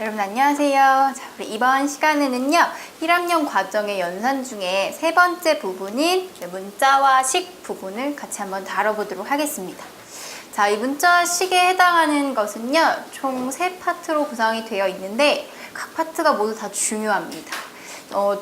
여러분 안녕하세요. 자, 우리 이번 시간에는요 1학년 과정의 연산 중에 세 번째 부분인 문자와 식 부분을 같이 한번 다뤄보도록 하겠습니다. 자, 이 문자와 식에 해당하는 것은요 총 3파트로 구성이 되어 있는데 각 파트가 모두 다 중요합니다.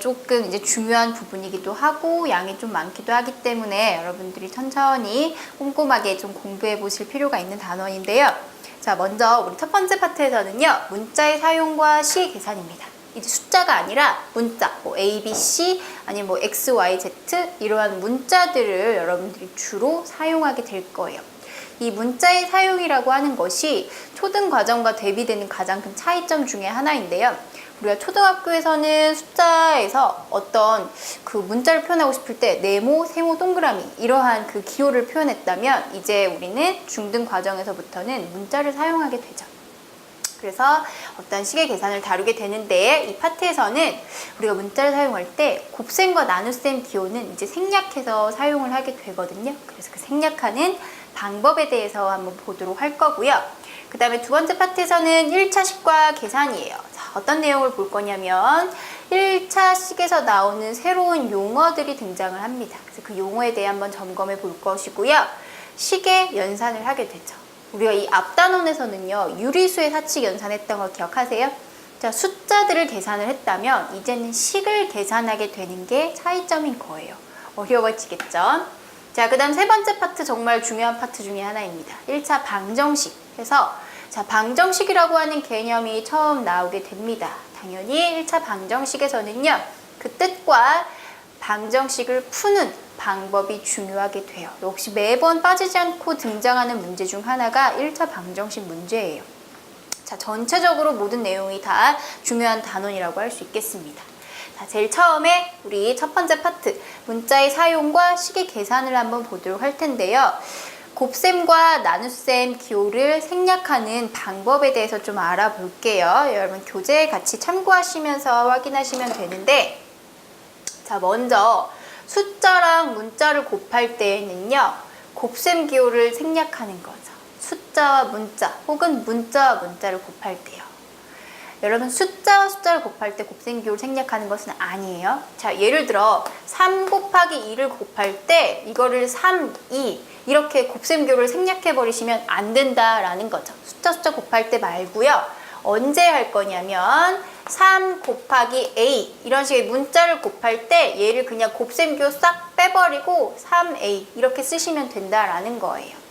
조금 이제 중요한 부분이기도 하고 양이 좀 많기도 하기 때문에 여러분들이 천천히 꼼꼼하게 좀 공부해 보실 필요가 있는 단원인데요. 자, 먼저 우리 첫 번째 파트에서는요 문자의 사용과 시 계산입니다. 이제 숫자가 아니라 문자, 뭐 A, B, C 아니면 뭐 X, Y, Z 이러한 문자들을 여러분들이 주로 사용하게 될 거예요. 이 문자의 사용이라고 하는 것이 초등 과정과 대비되는 가장 큰 차이점 중에 하나인데요. 우리가 초등학교에서는 숫자에서 어떤 그 문자를 표현하고 싶을 때 네모, 세모, 동그라미 이러한 그 기호를 표현했다면 이제 우리는 중등 과정에서부터는 문자를 사용하게 되죠. 그래서 어떤 식의 계산을 다루게 되는데 이 파트에서는 우리가 문자를 사용할 때 곱셈과 나눗셈 기호는 이제 생략해서 사용을 하게 되거든요. 그래서 그 생략하는 방법에 대해서 한번 보도록 할 거고요. 그 다음에 두 번째 파트에서는 1차 식과 계산이에요. 자, 어떤 내용을 볼 거냐면 1차 식에서 나오는 새로운 용어들이 등장을 합니다. 그래서 그 용어에 대해 한번 점검해 볼 것이고요. 식의 연산을 하게 되죠. 우리가 이 앞 단원에서는요 유리수의 사칙 연산했던 거 기억하세요? 자, 숫자들을 계산을 했다면 이제는 식을 계산하게 되는 게 차이점인 거예요. 어려워지겠죠? 자, 그 다음 세 번째 파트 정말 중요한 파트 중에 하나입니다. 1차 방정식 해서 자, 방정식이라고 하는 개념이 처음 나오게 됩니다. 당연히 1차 방정식에서는요 그 뜻과 방정식을 푸는 방법이 중요하게 돼요. 역시 매번 빠지지 않고 등장하는 문제 중 하나가 1차 방정식 문제예요. 자, 전체적으로 모든 내용이 다 중요한 단원이라고 할 수 있겠습니다. 자, 제일 처음에 우리 첫 번째 파트 문자의 사용과 식의 계산을 한번 보도록 할 텐데요. 곱셈과 나눗셈 기호를 생략하는 방법에 대해서 좀 알아볼게요. 여러분 교재 같이 참고하시면서 확인하시면 되는데 자, 먼저 숫자랑 문자를 곱할 때에는요 곱셈 기호를 생략하는 거죠. 숫자와 문자 혹은 문자와 문자를 곱할 때요. 여러분 숫자와 숫자를 곱할 때 곱셈 기호를 생략하는 것은 아니에요. 자, 예를 들어 3 곱하기 2를 곱할 때 이거를 3, 2 이렇게 곱셈 기호를 생략해 버리시면 안 된다라는 거죠. 숫자 곱할 때 말고요. 언제 할 거냐면 3 곱하기 A 이런 식의 문자를 곱할 때 얘를 그냥 곱셈 기호 싹 빼버리고 3A 이렇게 쓰시면 된다라는 거예요.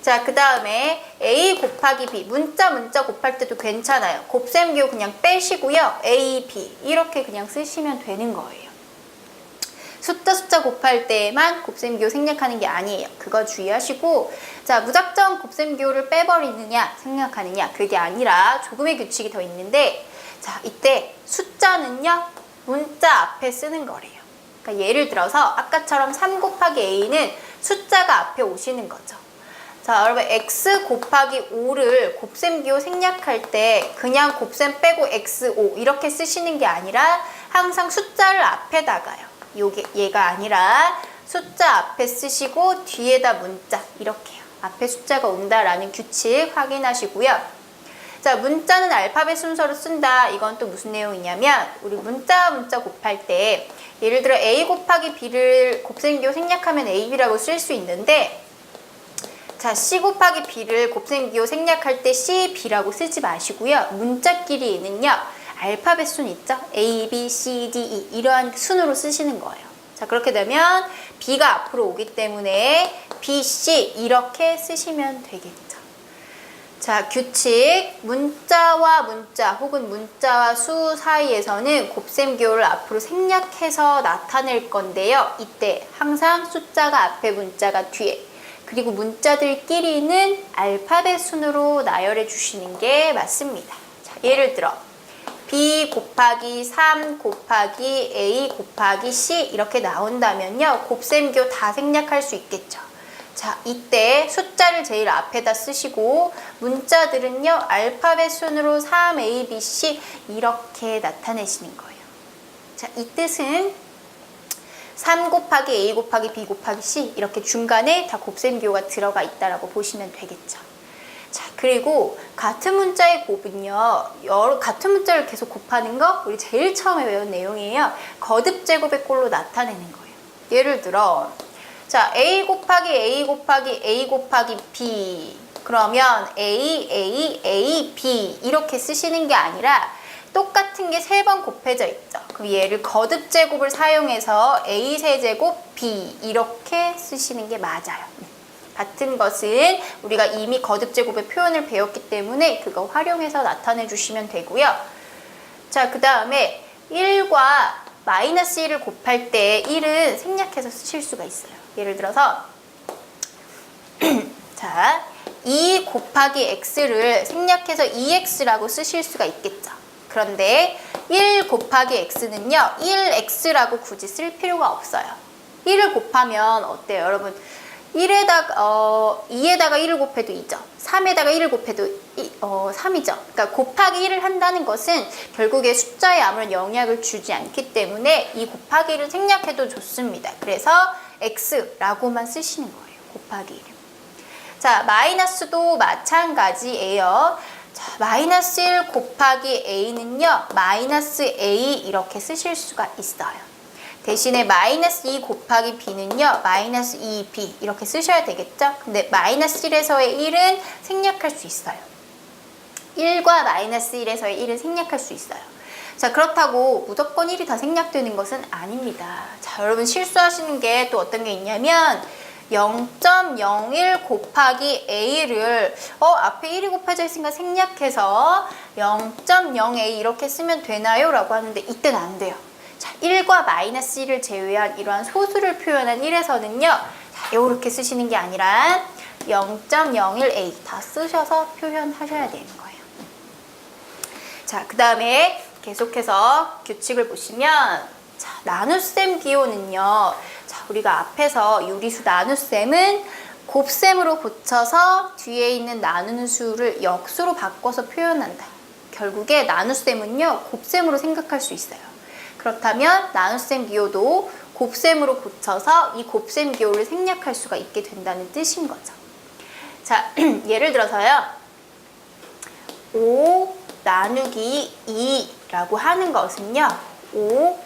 자, 그 다음에 A 곱하기 B 문자 곱할 때도 괜찮아요. 곱셈 기호 그냥 빼시고요. A, B 이렇게 그냥 쓰시면 되는 거예요. 숫자 곱할 때만 곱셈 기호 생략하는 게 아니에요. 그거 주의하시고 자, 무작정 곱셈 기호를 빼버리느냐 생략하느냐 그게 아니라 조금의 규칙이 더 있는데 자, 이때 숫자는요 문자 앞에 쓰는 거래요. 그러니까 예를 들어서 아까처럼 3 곱하기 A는 숫자가 앞에 오시는 거죠. 자, 여러분 x 곱하기 5를 곱셈 기호 생략할 때 그냥 곱셈 빼고 x5 이렇게 쓰시는 게 아니라 항상 숫자를 앞에다가요. 얘가 아니라 숫자 앞에 쓰시고 뒤에다 문자 이렇게요. 앞에 숫자가 온다라는 규칙 확인하시고요. 자, 문자는 알파벳 순서로 쓴다. 이건 또 무슨 내용이냐면 우리 문자 곱할 때 예를 들어 a 곱하기 b를 곱셈 기호 생략하면 ab라고 쓸 수 있는데 자, C 곱하기 B를 곱셈 기호 생략할 때 C, B라고 쓰지 마시고요. 문자끼리는요. 알파벳 순 있죠? A, B, C, D, E 이러한 순으로 쓰시는 거예요. 자, 그렇게 되면 B가 앞으로 오기 때문에 B, C 이렇게 쓰시면 되겠죠. 자, 규칙 문자와 문자 혹은 문자와 수 사이에서는 곱셈 기호를 앞으로 생략해서 나타낼 건데요. 이때 항상 숫자가 앞에 문자가 뒤에 그리고 문자들끼리는 알파벳 순으로 나열해 주시는 게 맞습니다. 자, 예를 들어 B 곱하기 3 곱하기 A 곱하기 C 이렇게 나온다면요. 곱셈 기호 다 생략할 수 있겠죠. 자, 이때 숫자를 제일 앞에다 쓰시고 문자들은요. 알파벳 순으로 3, A, B, C 이렇게 나타내시는 거예요. 자, 이 뜻은 3 곱하기 A 곱하기 B 곱하기 C 이렇게 중간에 다 곱셈 기호가 들어가 있다라고 보시면 되겠죠. 자, 그리고 같은 문자의 곱은요, 같은 문자를 계속 곱하는 거 우리 제일 처음에 외운 내용이에요. 거듭 제곱의 꼴로 나타내는 거예요. 예를 들어 자, A 곱하기 A 곱하기 A 곱하기 B, 그러면 A, B 이렇게 쓰시는 게 아니라 똑같은 게 3번 곱해져 있죠. 그럼 얘를 거듭 제곱을 사용해서 A 세제곱 B 이렇게 쓰시는 게 맞아요. 같은 것은 우리가 이미 거듭 제곱의 표현을 배웠기 때문에 그거 활용해서 나타내 주시면 되고요. 자, 그 다음에 1과 마이너스 1을 곱할 때 1은 생략해서 쓰실 수가 있어요. 예를 들어서 자, 2 곱하기 x를 생략해서 2x라고 쓰실 수가 있겠죠. 그런데 1 곱하기 x는요, 1x라고 굳이 쓸 필요가 없어요. 1을 곱하면 어때요, 여러분? 2에다가 1을 곱해도 2죠. 3에다가 1을 곱해도 3이죠. 그러니까 곱하기 1을 한다는 것은 결국에 숫자에 아무런 영향을 주지 않기 때문에 이 곱하기 1을 생략해도 좋습니다. 그래서 x라고만 쓰시는 거예요. 곱하기 1. 자, 마이너스도 마찬가지예요. 자, 마이너스 1 곱하기 a는요, 마이너스 a 이렇게 쓰실 수가 있어요. 대신에 마이너스 2 곱하기 b는요, 마이너스 2b 이렇게 쓰셔야 되겠죠? 근데 마이너스 1에서의 1은 생략할 수 있어요. 1과 마이너스 1에서의 1은 생략할 수 있어요. 자, 그렇다고 무조건 1이 다 생략되는 것은 아닙니다. 자, 여러분 실수하시는 게 또 어떤 게 있냐면 0.01 곱하기 a를 앞에 1이 곱해져 있으니까 생략해서 0.0a 이렇게 쓰면 되나요? 라고 하는데 이때는 안 돼요. 자, 1과 마이너스 1을 제외한 이러한 소수를 표현한 1에서는요, 자, 이렇게 쓰시는 게 아니라 0.01a 다 쓰셔서 표현하셔야 되는 거예요. 자, 그 다음에 계속해서 규칙을 보시면, 자, 나눗셈 기호는요, 자, 우리가 앞에서 유리수 나눗셈은 곱셈으로 고쳐서 뒤에 있는 나누는 수를 역수로 바꿔서 표현한다. 결국에 나눗셈은요, 곱셈으로 생각할 수 있어요. 그렇다면 나눗셈 기호도 곱셈으로 고쳐서 이 곱셈 기호를 생략할 수가 있게 된다는 뜻인 거죠. 자, 예를 들어서요. 5 나누기 2라고 하는 것은요. 5,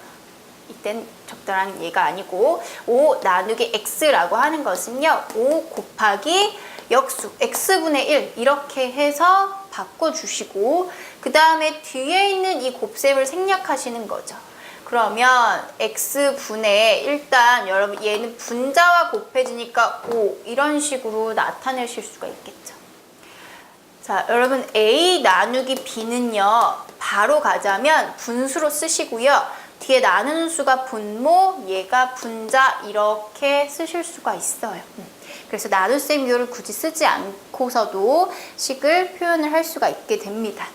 이땐 적절한 예가 아니고 5 나누기 x라고 하는 것은요. 5 곱하기 역수 x분의 1 이렇게 해서 바꿔주시고 그 다음에 뒤에 있는 이 곱셈을 생략하시는 거죠. 그러면 x분의 일단 여러분 얘는 분자와 곱해지니까 5 이런 식으로 나타내실 수가 있겠죠. 자, 여러분 a 나누기 b는요. 바로 가자면 분수로 쓰시고요. 뒤에 나누는 수가 분모, 얘가 분자 이렇게 쓰실 수가 있어요. 그래서 나눗셈 기호를 굳이 쓰지 않고서도 식을 표현을 할 수가 있게 됩니다.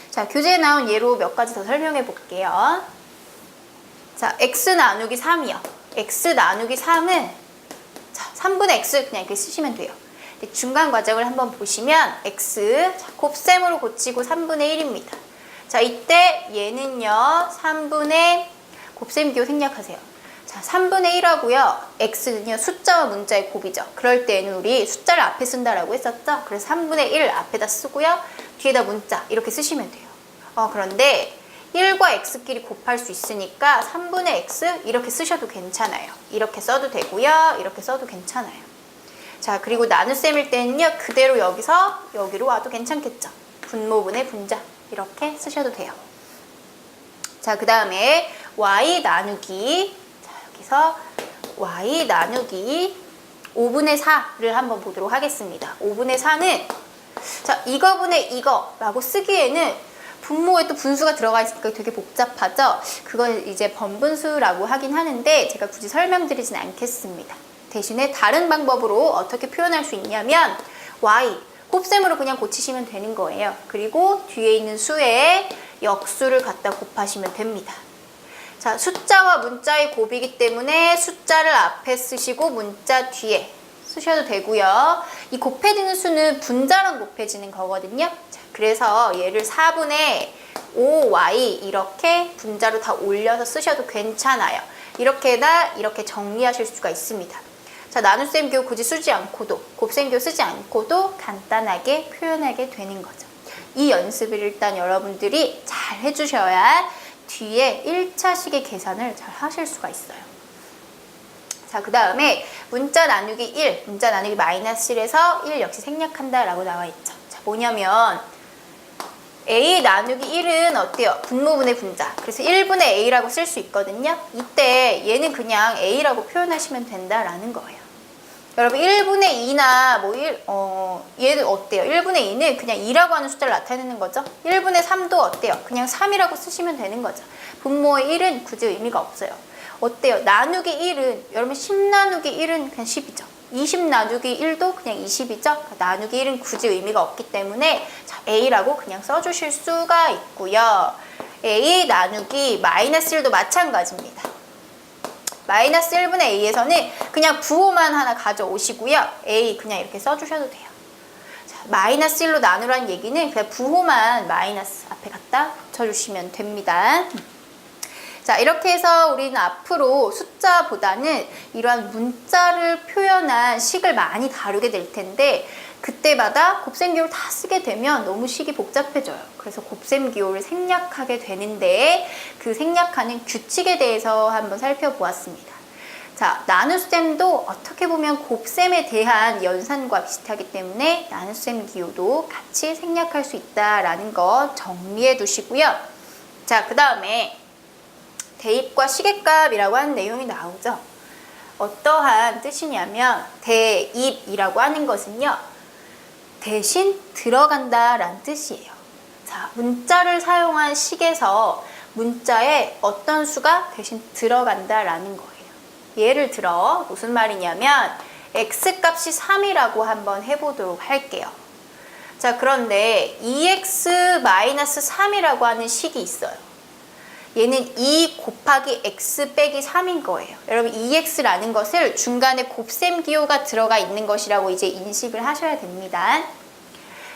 자, 교재에 나온 예로 몇 가지 더 설명해 볼게요. 자, x 나누기 3이요. x 나누기 3은 자, 3분의 x 그냥 이렇게 쓰시면 돼요. 중간 과정을 한번 보시면 x 자, 곱셈으로 고치고 3분의 1입니다. 자, 이때 얘는요. 3분의 곱셈 기호 생략하세요. 자, 3분의 1하고요. x는요. 숫자와 문자의 곱이죠. 그럴 때는 우리 숫자를 앞에 쓴다라고 했었죠. 그래서 3분의 1 앞에다 쓰고요. 뒤에다 문자 이렇게 쓰시면 돼요. 그런데 1과 x끼리 곱할 수 있으니까 3분의 x 이렇게 쓰셔도 괜찮아요. 이렇게 써도 되고요. 이렇게 써도 괜찮아요. 자, 그리고 나눗셈일 때는요. 그대로 여기서 여기로 와도 괜찮겠죠. 분모분의 분자 이렇게 쓰셔도 돼요. 자, 그 다음에 y 나누기 자, 여기서 y 나누기 5분의 4를 한번 보도록 하겠습니다. 5분의 4는 자, 이거분의 이거라고 쓰기에는 분모에 또 분수가 들어가 있으니까 되게 복잡하죠. 그걸 이제 번분수라고 하긴 하는데 제가 굳이 설명드리진 않겠습니다. 대신에 다른 방법으로 어떻게 표현할 수 있냐면 y 곱셈으로 그냥 고치시면 되는 거예요. 그리고 뒤에 있는 수에 역수를 갖다 곱하시면 됩니다. 자, 숫자와 문자의 곱이기 때문에 숫자를 앞에 쓰시고 문자 뒤에 쓰셔도 되고요. 이 곱해지는 수는 분자랑 곱해지는 거거든요. 자, 그래서 얘를 4분의 5y 이렇게 분자로 다 올려서 쓰셔도 괜찮아요. 이렇게나 이렇게 정리하실 수가 있습니다. 자, 나눗셈 기호 굳이 쓰지 않고도, 곱셈 기호 쓰지 않고도 간단하게 표현하게 되는 거죠. 이 연습을 일단 여러분들이 잘 해주셔야 뒤에 1차식의 계산을 잘 하실 수가 있어요. 자, 그 다음에 문자 나누기 1, 문자 나누기 마이너스 1에서 1 역시 생략한다 라고 나와 있죠. 자, 뭐냐면 a 나누기 1은 어때요? 분모분의 분자. 그래서 1분의 a라고 쓸 수 있거든요. 이때 얘는 그냥 a라고 표현하시면 된다라는 거예요. 여러분 1분의 2나 얘는 어때요? 1분의 2는 그냥 2라고 하는 숫자를 나타내는 거죠. 1분의 3도 어때요? 그냥 3이라고 쓰시면 되는 거죠. 분모의 1은 굳이 의미가 없어요. 어때요? 나누기 1은 여러분 10 나누기 1은 그냥 10이죠. 20 나누기 1도 그냥 20이죠. 나누기 1은 굳이 의미가 없기 때문에 a라고 그냥 써주실 수가 있고요. a 나누기 마이너스 1도 마찬가지입니다. 마이너스 1분의 a에서는 그냥 부호만 하나 가져오시고요. a 그냥 이렇게 써주셔도 돼요. 자, 마이너스 1로 나누라는 얘기는 그냥 부호만 마이너스 앞에 갖다 붙여주시면 됩니다. 자, 이렇게 해서 우리는 앞으로 숫자보다는 이러한 문자를 표현한 식을 많이 다루게 될 텐데 그때마다 곱셈 기호를 다 쓰게 되면 너무 식이 복잡해져요. 그래서 곱셈 기호를 생략하게 되는데 그 생략하는 규칙에 대해서 한번 살펴보았습니다. 자, 나눗셈도 어떻게 보면 곱셈에 대한 연산과 비슷하기 때문에 나눗셈 기호도 같이 생략할 수 있다라는 거 정리해 두시고요. 자, 그 다음에 대입과 시계값이라고 하는 내용이 나오죠. 어떠한 뜻이냐면 대입이라고 하는 것은요. 대신 들어간다라는 뜻이에요. 자, 문자를 사용한 식에서 문자에 어떤 수가 대신 들어간다라는 거예요. 예를 들어 무슨 말이냐면 x값이 3이라고 한번 해보도록 할게요. 자, 그런데 2x-3이라고 하는 식이 있어요. 얘는 2 곱하기 x 빼기 3인 거예요. 여러분 2x라는 것을 중간에 곱셈 기호가 들어가 있는 것이라고 이제 인식을 하셔야 됩니다.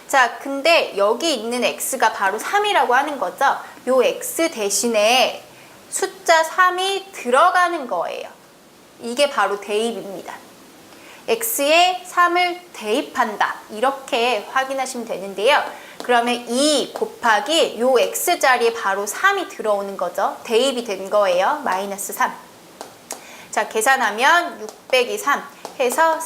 자, 근데 여기 있는 x가 바로 3이라고 하는 거죠. 요 x 대신에 숫자 3이 들어가는 거예요. 이게 바로 대입입니다. x에 3을 대입한다. 이렇게 확인하시면 되는데요. 그러면 2 곱하기 요 x자리에 바로 3이 들어오는 거죠. 대입이 된 거예요. 마이너스 3. 자, 계산하면 6 빼기 3 해서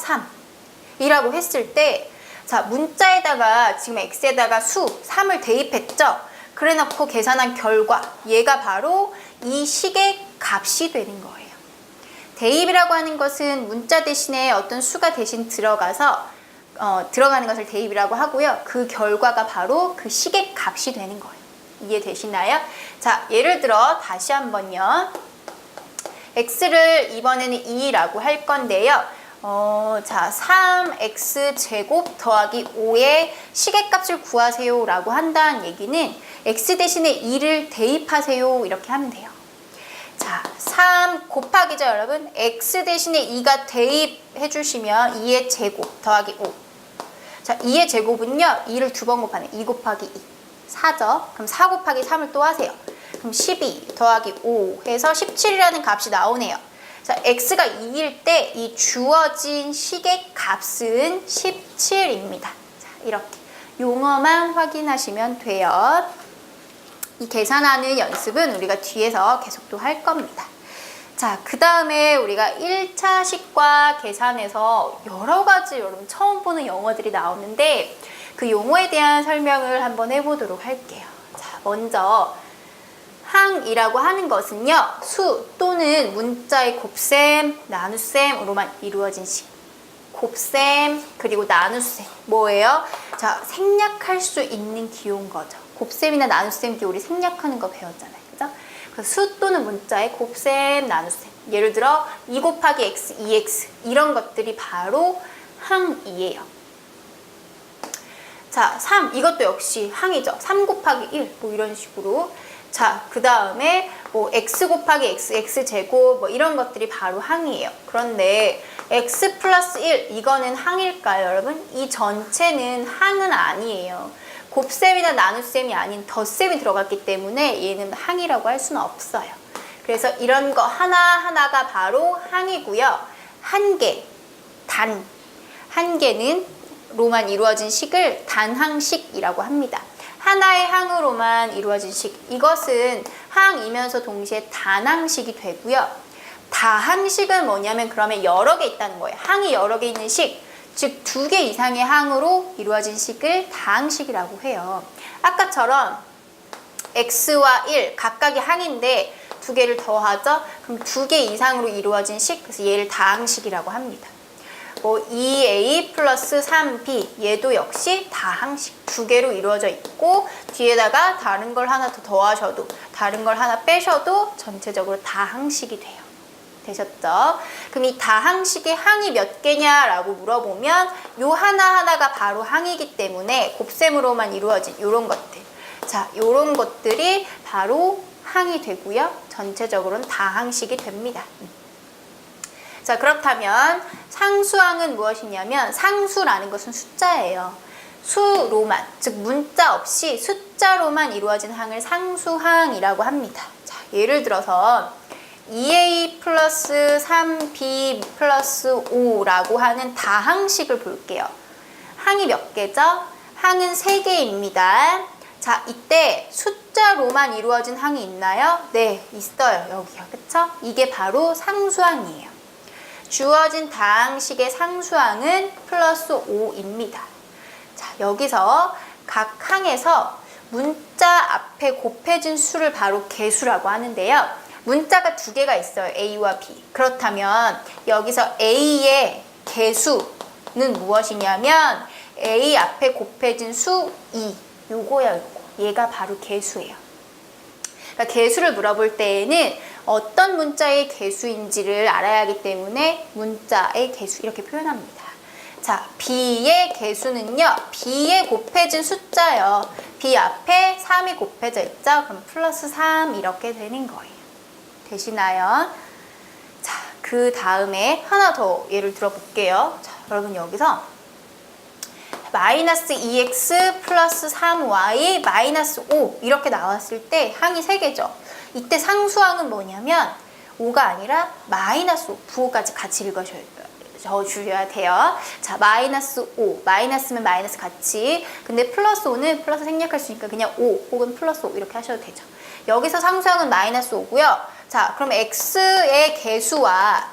3이라고 했을 때 자, 문자에다가 지금 x에다가 수 3을 대입했죠. 그래 놓고 계산한 결과 얘가 바로 이 식의 값이 되는 거예요. 대입이라고 하는 것은 문자 대신에 어떤 수가 대신 들어가서 들어가는 것을 대입이라고 하고요. 그 결과가 바로 그 식의 값이 되는 거예요. 이해되시나요? 자, 예를 들어 다시 한번요. x를 이번에는 2라고 할 건데요. 자, 3x제곱 더하기 5의 식의 값을 구하세요 라고 한다는 얘기는 x 대신에 2를 대입하세요 이렇게 하면 돼요. 자, 3 곱하기죠 여러분. x 대신에 2가 대입해 주시면 2의 제곱 더하기 5. 자, 2의 제곱은요 2를 2번 곱하네. 2 곱하기 2 4죠. 그럼 4 곱하기 3을 또 하세요. 그럼 12 더하기 5 해서 17이라는 값이 나오네요. 자, x가 2일 때 이 주어진 식의 값은 17입니다. 자, 이렇게 용어만 확인하시면 돼요. 이 계산하는 연습은 우리가 뒤에서 계속 또 할 겁니다. 자, 그 다음에 우리가 1차식과 계산에서 여러 가지 여러분 처음 보는 용어들이 나오는데 그 용어에 대한 설명을 한번 해보도록 할게요. 자, 먼저 항이라고 하는 것은요. 수 또는 문자의 곱셈, 나눗셈으로만 이루어진 식. 곱셈 그리고 나눗셈 뭐예요? 자, 생략할 수 있는 기호인 거죠. 곱셈이나 나눗셈 기호 우리 생략하는 거 배웠잖아요. 그죠? 그래서 수 또는 문자의 곱셈, 나눗셈. 예를 들어 2 곱하기 x, 2x 이런 것들이 바로 항이에요. 자, 3 이것도 역시 항이죠. 3 곱하기 1 뭐 이런 식으로. 자, 그 다음에 뭐 x 곱하기 x, x제곱 뭐 이런 것들이 바로 항이에요. 그런데 x 플러스 1 이거는 항일까요 여러분? 이 전체는 항은 아니에요. 곱셈이나 나눗셈이 아닌 덧셈이 들어갔기 때문에 얘는 항이라고 할 수는 없어요. 그래서 이런 거 하나하나가 바로 항이고요. 한 개, 단 한 개는 로만 이루어진 식을 단항식이라고 합니다. 하나의 항으로만 이루어진 식, 이것은 항이면서 동시에 단항식이 되고요. 다항식은 뭐냐면 그러면 여러 개 있다는 거예요. 항이 여러 개 있는 식, 즉 2개 이상의 항으로 이루어진 식을 다항식이라고 해요. 아까처럼 x와 1 각각의 항인데 2개를 더하죠. 그럼 2개 이상으로 이루어진 식, 그래서 얘를 다항식이라고 합니다. 뭐 2a 플러스 3b 얘도 역시 다항식 2개로 이루어져 있고 뒤에다가 다른 걸 하나 더 더하셔도 다른 걸 하나 빼셔도 전체적으로 다항식이 돼요. 되셨죠? 그럼 이 다항식의 항이 몇 개냐라고 물어보면 요 하나하나가 바로 항이기 때문에 곱셈으로만 이루어진 요런 것들, 자 요런 것들이 바로 항이 되고요. 전체적으로는 다항식이 됩니다. 자, 그렇다면 상수항은 무엇이냐면 상수라는 것은 숫자예요. 수로만, 즉 문자 없이 숫자로만 이루어진 항을 상수항이라고 합니다. 자, 예를 들어서 2a 플러스 3b 플러스 5라고 하는 다항식을 볼게요. 항이 몇 개죠? 항은 3개입니다. 자, 이때 숫자로만 이루어진 항이 있나요? 네, 있어요. 여기요. 그쵸? 이게 바로 상수항이에요. 주어진 다항식의 상수항은 플러스 5입니다. 자, 여기서 각 항에서 문자 앞에 곱해진 수를 바로 개수라고 하는데요. 문자가 2개가 있어요. A와 B. 그렇다면 여기서 A의 개수는 무엇이냐면 A 앞에 곱해진 수 2. 요거야, 요거. 얘가 바로 개수예요. 그러니까 개수를 물어볼 때에는 어떤 문자의 개수인지를 알아야 하기 때문에 문자의 개수 이렇게 표현합니다. 자, B의 개수는요. B에 곱해진 숫자요. B 앞에 3이 곱해져 있죠. 그럼 플러스 3 이렇게 되는 거예요. 되시나요? 자, 그 다음에 하나 더 예를 들어볼게요. 자, 여러분 여기서 마이너스 2x 플러스 3y 마이너스 5 이렇게 나왔을 때 항이 3개죠. 이때 상수항은 뭐냐면 5가 아니라 마이너스 5, 부호까지 같이 읽어주셔야 돼요. 자, 마이너스 5, 마이너스면 마이너스 같이. 근데 플러스 5는 플러스 생략할 수 있으니까 그냥 5 혹은 플러스 5 이렇게 하셔도 되죠. 여기서 상수항은 마이너스 5고요. 자, 그럼 x의 개수와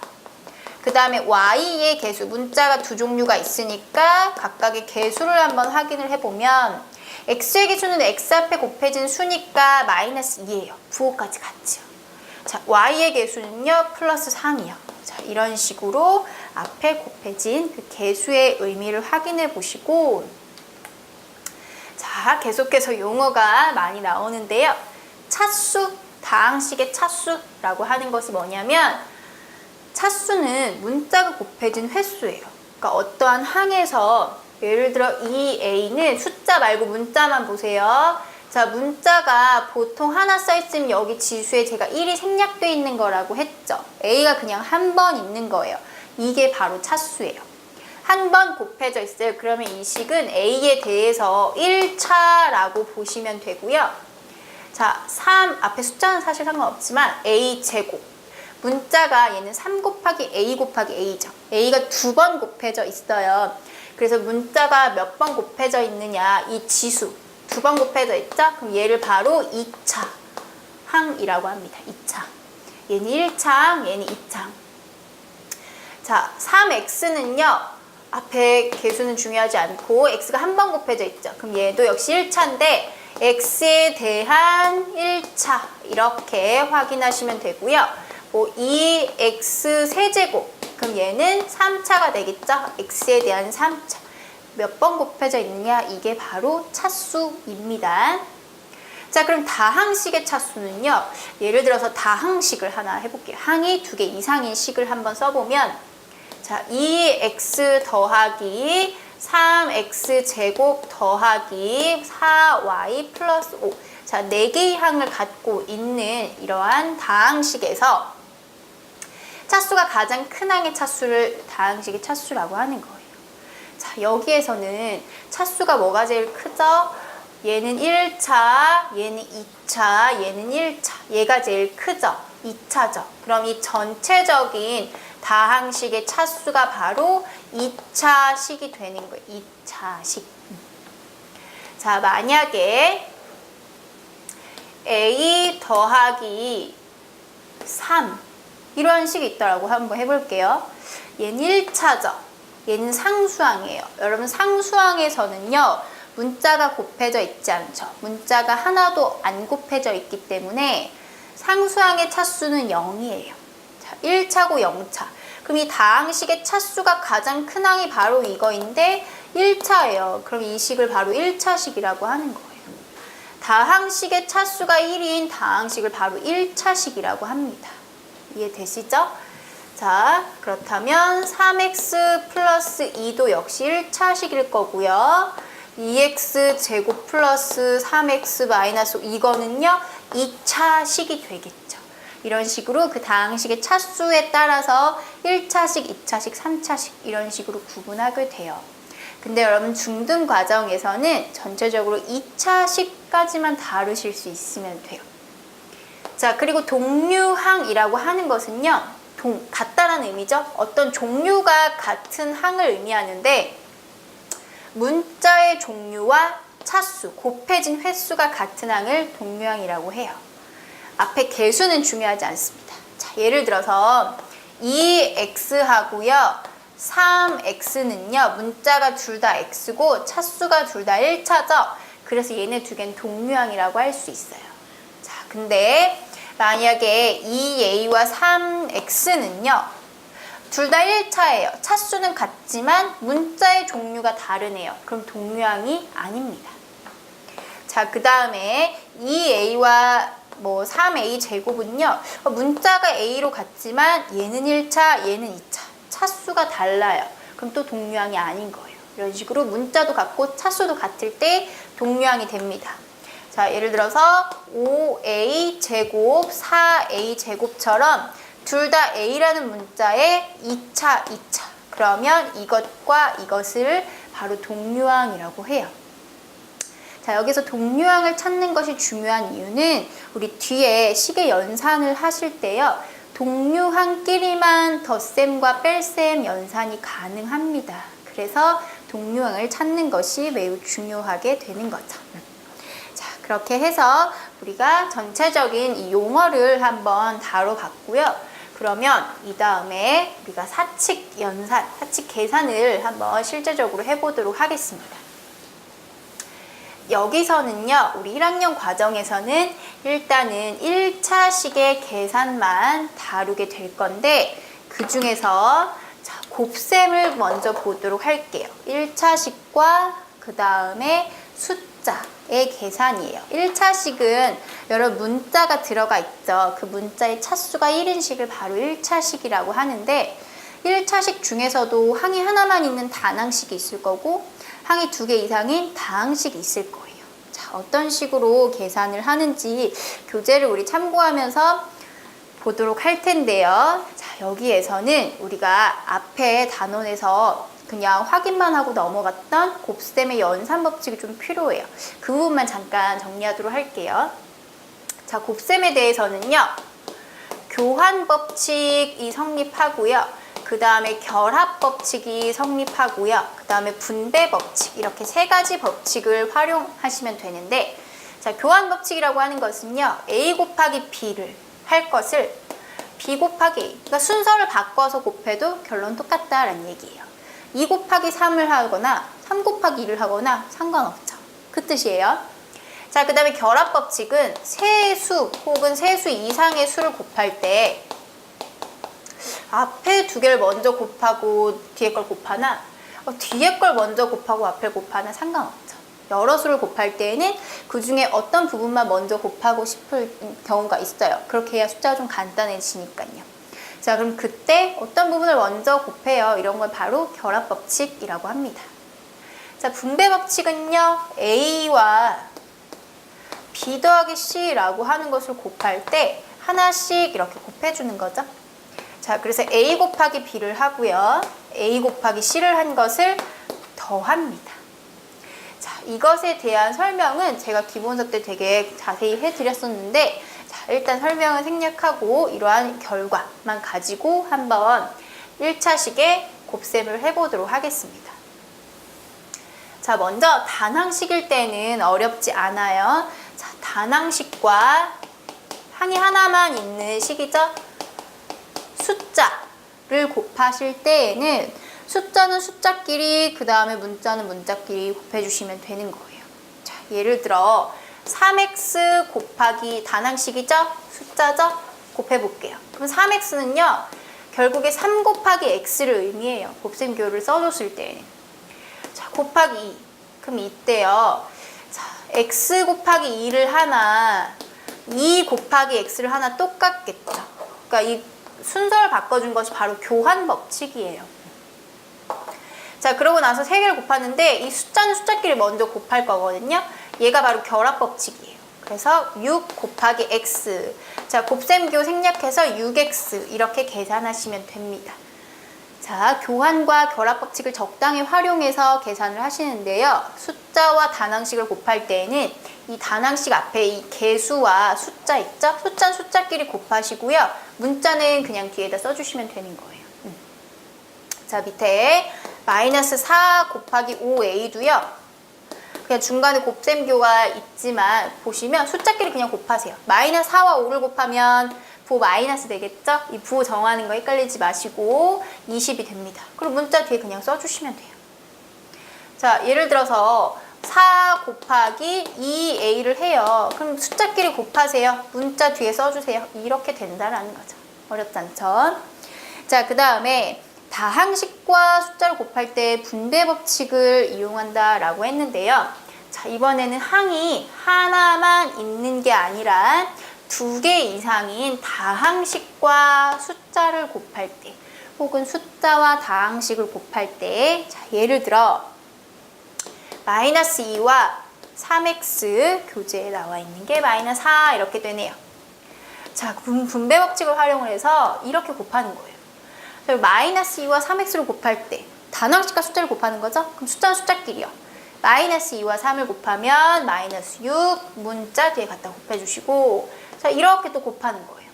그 다음에 y의 개수, 문자가 2종류가 있으니까 각각의 개수를 한번 확인을 해보면 x의 개수는 x 앞에 곱해진 수니까 마이너스 2예요. 부호까지 같이요. 자, y의 개수는요, 플러스 3이요. 자, 이런 식으로 앞에 곱해진 그 개수의 의미를 확인해 보시고, 자, 계속해서 용어가 많이 나오는데요. 차수, 다항식의 차수라고 하는 것이 뭐냐면 차수는 문자가 곱해진 횟수예요. 그러니까 어떠한 항에서 예를 들어 이 A는 숫자 말고 문자만 보세요. 자, 문자가 보통 하나 써있으면 여기 지수에 제가 1이 생략되어 있는 거라고 했죠. A가 그냥 한 번 있는 거예요. 이게 바로 차수예요. 한 번 곱해져 있어요. 그러면 이 식은 A에 대해서 1차라고 보시면 되고요. 자, 3 앞에 숫자는 사실 상관없지만 A 제곱. 문자가 얘는 3 곱하기 A 곱하기 A죠. A가 2번 곱해져 있어요. 그래서 문자가 몇 번 곱해져 있느냐, 이 지수 2번 곱해져 있죠? 그럼 얘를 바로 2차 항이라고 합니다. 2차. 얘는 1차 항, 얘는 2차 항. 자, 3x는요. 앞에 개수는 중요하지 않고 x가 한 번 곱해져 있죠. 그럼 얘도 역시 1차인데 x에 대한 1차 이렇게 확인하시면 되고요. 뭐 2x 세제곱, 그럼 얘는 3차가 되겠죠? x에 대한 3차. 몇 번 곱해져 있느냐? 이게 바로 차수입니다. 자, 그럼 다항식의 차수는요. 예를 들어서 다항식을 하나 해볼게요. 항이 2개 이상인 식을 한번 써보면, 자, 2x 더하기 3x 제곱 더하기 4y 플러스 5. 자, 4개의 항을 갖고 있는 이러한 다항식에서 차수가 가장 큰 항의 차수를 다항식의 차수라고 하는 거예요. 자, 여기에서는 차수가 뭐가 제일 크죠? 얘는 1차, 얘는 2차, 얘는 1차. 얘가 제일 크죠? 2차죠. 그럼 이 전체적인 다항식의 차수가 바로 2차 식이 되는 거예요. 2차 식. 자, 만약에 A 더하기 3 이런 식이 있더라고. 한번 해볼게요. 얘는 1차죠. 얘는 상수항이에요. 여러분 상수항에서는요. 문자가 곱해져 있지 않죠. 문자가 하나도 안 곱해져 있기 때문에 상수항의 차수는 0이에요. 자, 1차고 0차. 그럼 이 다항식의 차수가 가장 큰 항이 바로 이거인데 1차예요. 그럼 이 식을 바로 1차식이라고 하는 거예요. 다항식의 차수가 1인 다항식을 바로 1차식이라고 합니다. 이해되시죠? 자, 그렇다면 3x 플러스 2도 역시 1차식일 거고요. 2x 제곱 플러스 3x 마이너스 이거는요 2차식이 되겠죠. 이런 식으로 그 다항식의 차수에 따라서 1차식, 2차식, 3차식 이런 식으로 구분하게 돼요. 근데 여러분 중등 과정에서는 전체적으로 2차식까지만 다루실 수 있으면 돼요. 자, 그리고 동류항이라고 하는 것은요 같다라는 의미죠. 어떤 종류가 같은 항을 의미하는데 문자의 종류와 차수, 곱해진 횟수가 같은 항을 동류항이라고 해요. 앞에 개수는 중요하지 않습니다. 자, 예를 들어서 2x하고요 3x는요 문자가 둘 다 x고 차수가 둘 다 1차죠. 그래서 얘네 두 개는 동류항이라고 할 수 있어요. 자, 근데 만약에 2a와 3x는요 둘 다 1차예요. 차수는 같지만 문자의 종류가 다르네요. 그럼 동류항이 아닙니다. 자, 그 다음에 2a와 3a 제곱은요 문자가 a로 같지만 얘는 1차, 얘는 2차. 차수가 달라요. 그럼 또 동류항이 아닌 거예요. 이런 식으로 문자도 같고 차수도 같을 때 동류항이 됩니다. 자, 예를 들어서 5a 제곱, 4a 제곱처럼 둘 다 a라는 문자에 2차, 2차. 그러면 이것과 이것을 바로 동류항이라고 해요. 자, 여기서 동류항을 찾는 것이 중요한 이유는 우리 뒤에 식의 연산을 하실 때요. 동류항끼리만 덧셈과 뺄셈 연산이 가능합니다. 그래서 동류항을 찾는 것이 매우 중요하게 되는 거죠. 자, 그렇게 해서 우리가 전체적인 이 용어를 한번 다뤄봤고요. 그러면 이 다음에 우리가 사칙 연산, 사칙 계산을 한번 실제적으로 해보도록 하겠습니다. 여기서는요, 우리 1학년 과정에서는 일단은 1차식의 계산만 다루게 될 건데 그 중에서 곱셈을 먼저 보도록 할게요. 1차식과 그 다음에 숫자의 계산이에요. 1차식은 여러 문자가 들어가 있죠. 그 문자의 차수가 1인 식을 바로 1차식이라고 하는데 1차식 중에서도 항이 하나만 있는 단항식이 있을 거고 항이 2개 이상인 다항식이 있을 거예요. 자, 어떤 식으로 계산을 하는지 교재를 우리 참고하면서 보도록 할 텐데요. 자, 여기에서는 우리가 앞에 단원에서 그냥 확인만 하고 넘어갔던 곱셈의 연산 법칙이 좀 필요해요. 그 부분만 잠깐 정리하도록 할게요. 자, 곱셈에 대해서는요. 교환 법칙이 성립하고요. 그 다음에 결합 법칙이 성립하고요. 그 다음에 분배 법칙 이렇게 세 가지 법칙을 활용하시면 되는데 자, 교환 법칙이라고 하는 것은요. A 곱하기 B를 할 것을 B 곱하기 A 그러니까 순서를 바꿔서 곱해도 결론 똑같다라는 얘기예요. 2 곱하기 3을 하거나 3 곱하기 2를 하거나 상관없죠. 그 뜻이에요. 자, 그 다음에 결합 법칙은 세수 혹은 세수 이상의 수를 곱할 때 앞에 두 개를 먼저 곱하고 뒤에 걸 곱하나 뒤에 걸 먼저 곱하고 앞에 곱하나 상관없죠. 여러 수를 곱할 때에는 그 중에 어떤 부분만 먼저 곱하고 싶을 경우가 있어요. 그렇게 해야 숫자가 좀 간단해지니까요. 자, 그럼 그때 어떤 부분을 먼저 곱해요. 이런 건 바로 결합 법칙이라고 합니다. 자, 분배 법칙은요. A와 B 더하기 C라고 하는 것을 곱할 때 하나씩 이렇게 곱해주는 거죠. 자, 그래서 A 곱하기 B를 하고요. A 곱하기 C를 한 것을 더합니다. 자, 이것에 대한 설명은 제가 기본서 때 되게 자세히 해드렸었는데 자, 일단 설명을 생략하고 이러한 결과만 가지고 한번 1차식의 곱셈을 해보도록 하겠습니다. 자, 먼저 단항식일 때는 어렵지 않아요. 자, 단항식과 항이 하나만 있는 식이죠. 숫자를 곱하실 때에는 숫자는 숫자끼리, 그 다음에 문자는 문자끼리 곱해주시면 되는 거예요. 자, 예를 들어 3x 곱하기 단항식이죠? 숫자죠? 곱해볼게요. 그럼 3x는요, 결국에 3 곱하기 x를 의미해요. 곱셈교를 써줬을 때는. 자, 곱하기 2. 그럼 이때요. 자, x 곱하기 2를 하나, 2 곱하기 x를 하나 똑같겠죠. 그러니까 이 순서를 바꿔준 것이 바로 교환 법칙이에요. 자, 그러고 나서 3개를 곱하는데 이 숫자는 숫자끼리 먼저 곱할 거거든요. 얘가 바로 결합 법칙이에요. 그래서 6 곱하기 x. 자, 곱셈교 생략해서 6x 이렇게 계산하시면 됩니다. 자, 교환과 결합 법칙을 적당히 활용해서 계산을 하시는데요. 숫자와 단항식을 곱할 때에는 이 단항식 앞에 이 개수와 숫자 있죠? 숫자는 숫자끼리 곱하시고요. 문자는 그냥 뒤에다 써주시면 되는 거예요. 자, 밑에 마이너스 4 곱하기 5a도요. 그냥 중간에 곱셈교가 있지만 보시면 숫자끼리 그냥 곱하세요. 마이너스 4와 5를 곱하면 부호 마이너스 되겠죠? 이 부호 정하는 거 헷갈리지 마시고 20이 됩니다. 그럼 문자 뒤에 그냥 써주시면 돼요. 자, 예를 들어서 4 곱하기 2a를 해요. 그럼 숫자끼리 곱하세요. 문자 뒤에 써주세요. 이렇게 된다라는 거죠. 어렵지 않죠? 자, 그 다음에 다항식과 숫자를 곱할 때 분배 법칙을 이용한다라고 했는데요. 자, 이번에는 항이 하나만 있는 게 아니라 2개 이상인 다항식과 숫자를 곱할 때, 혹은 숫자와 다항식을 곱할 때, 자, 예를 들어 마이너스 2와 3x 교재에 나와 있는 게 마이너스 4 이렇게 되네요. 자, 분배 법칙을 활용을 해서 이렇게 곱하는 거예요. 마이너스 2와 3x를 곱할 때 단항식과 숫자를 곱하는 거죠? 그럼 숫자는 숫자끼리요. 마이너스 2와 3을 곱하면 마이너스 6 문자 뒤에 갖다 곱해주시고, 자, 이렇게 또 곱하는 거예요.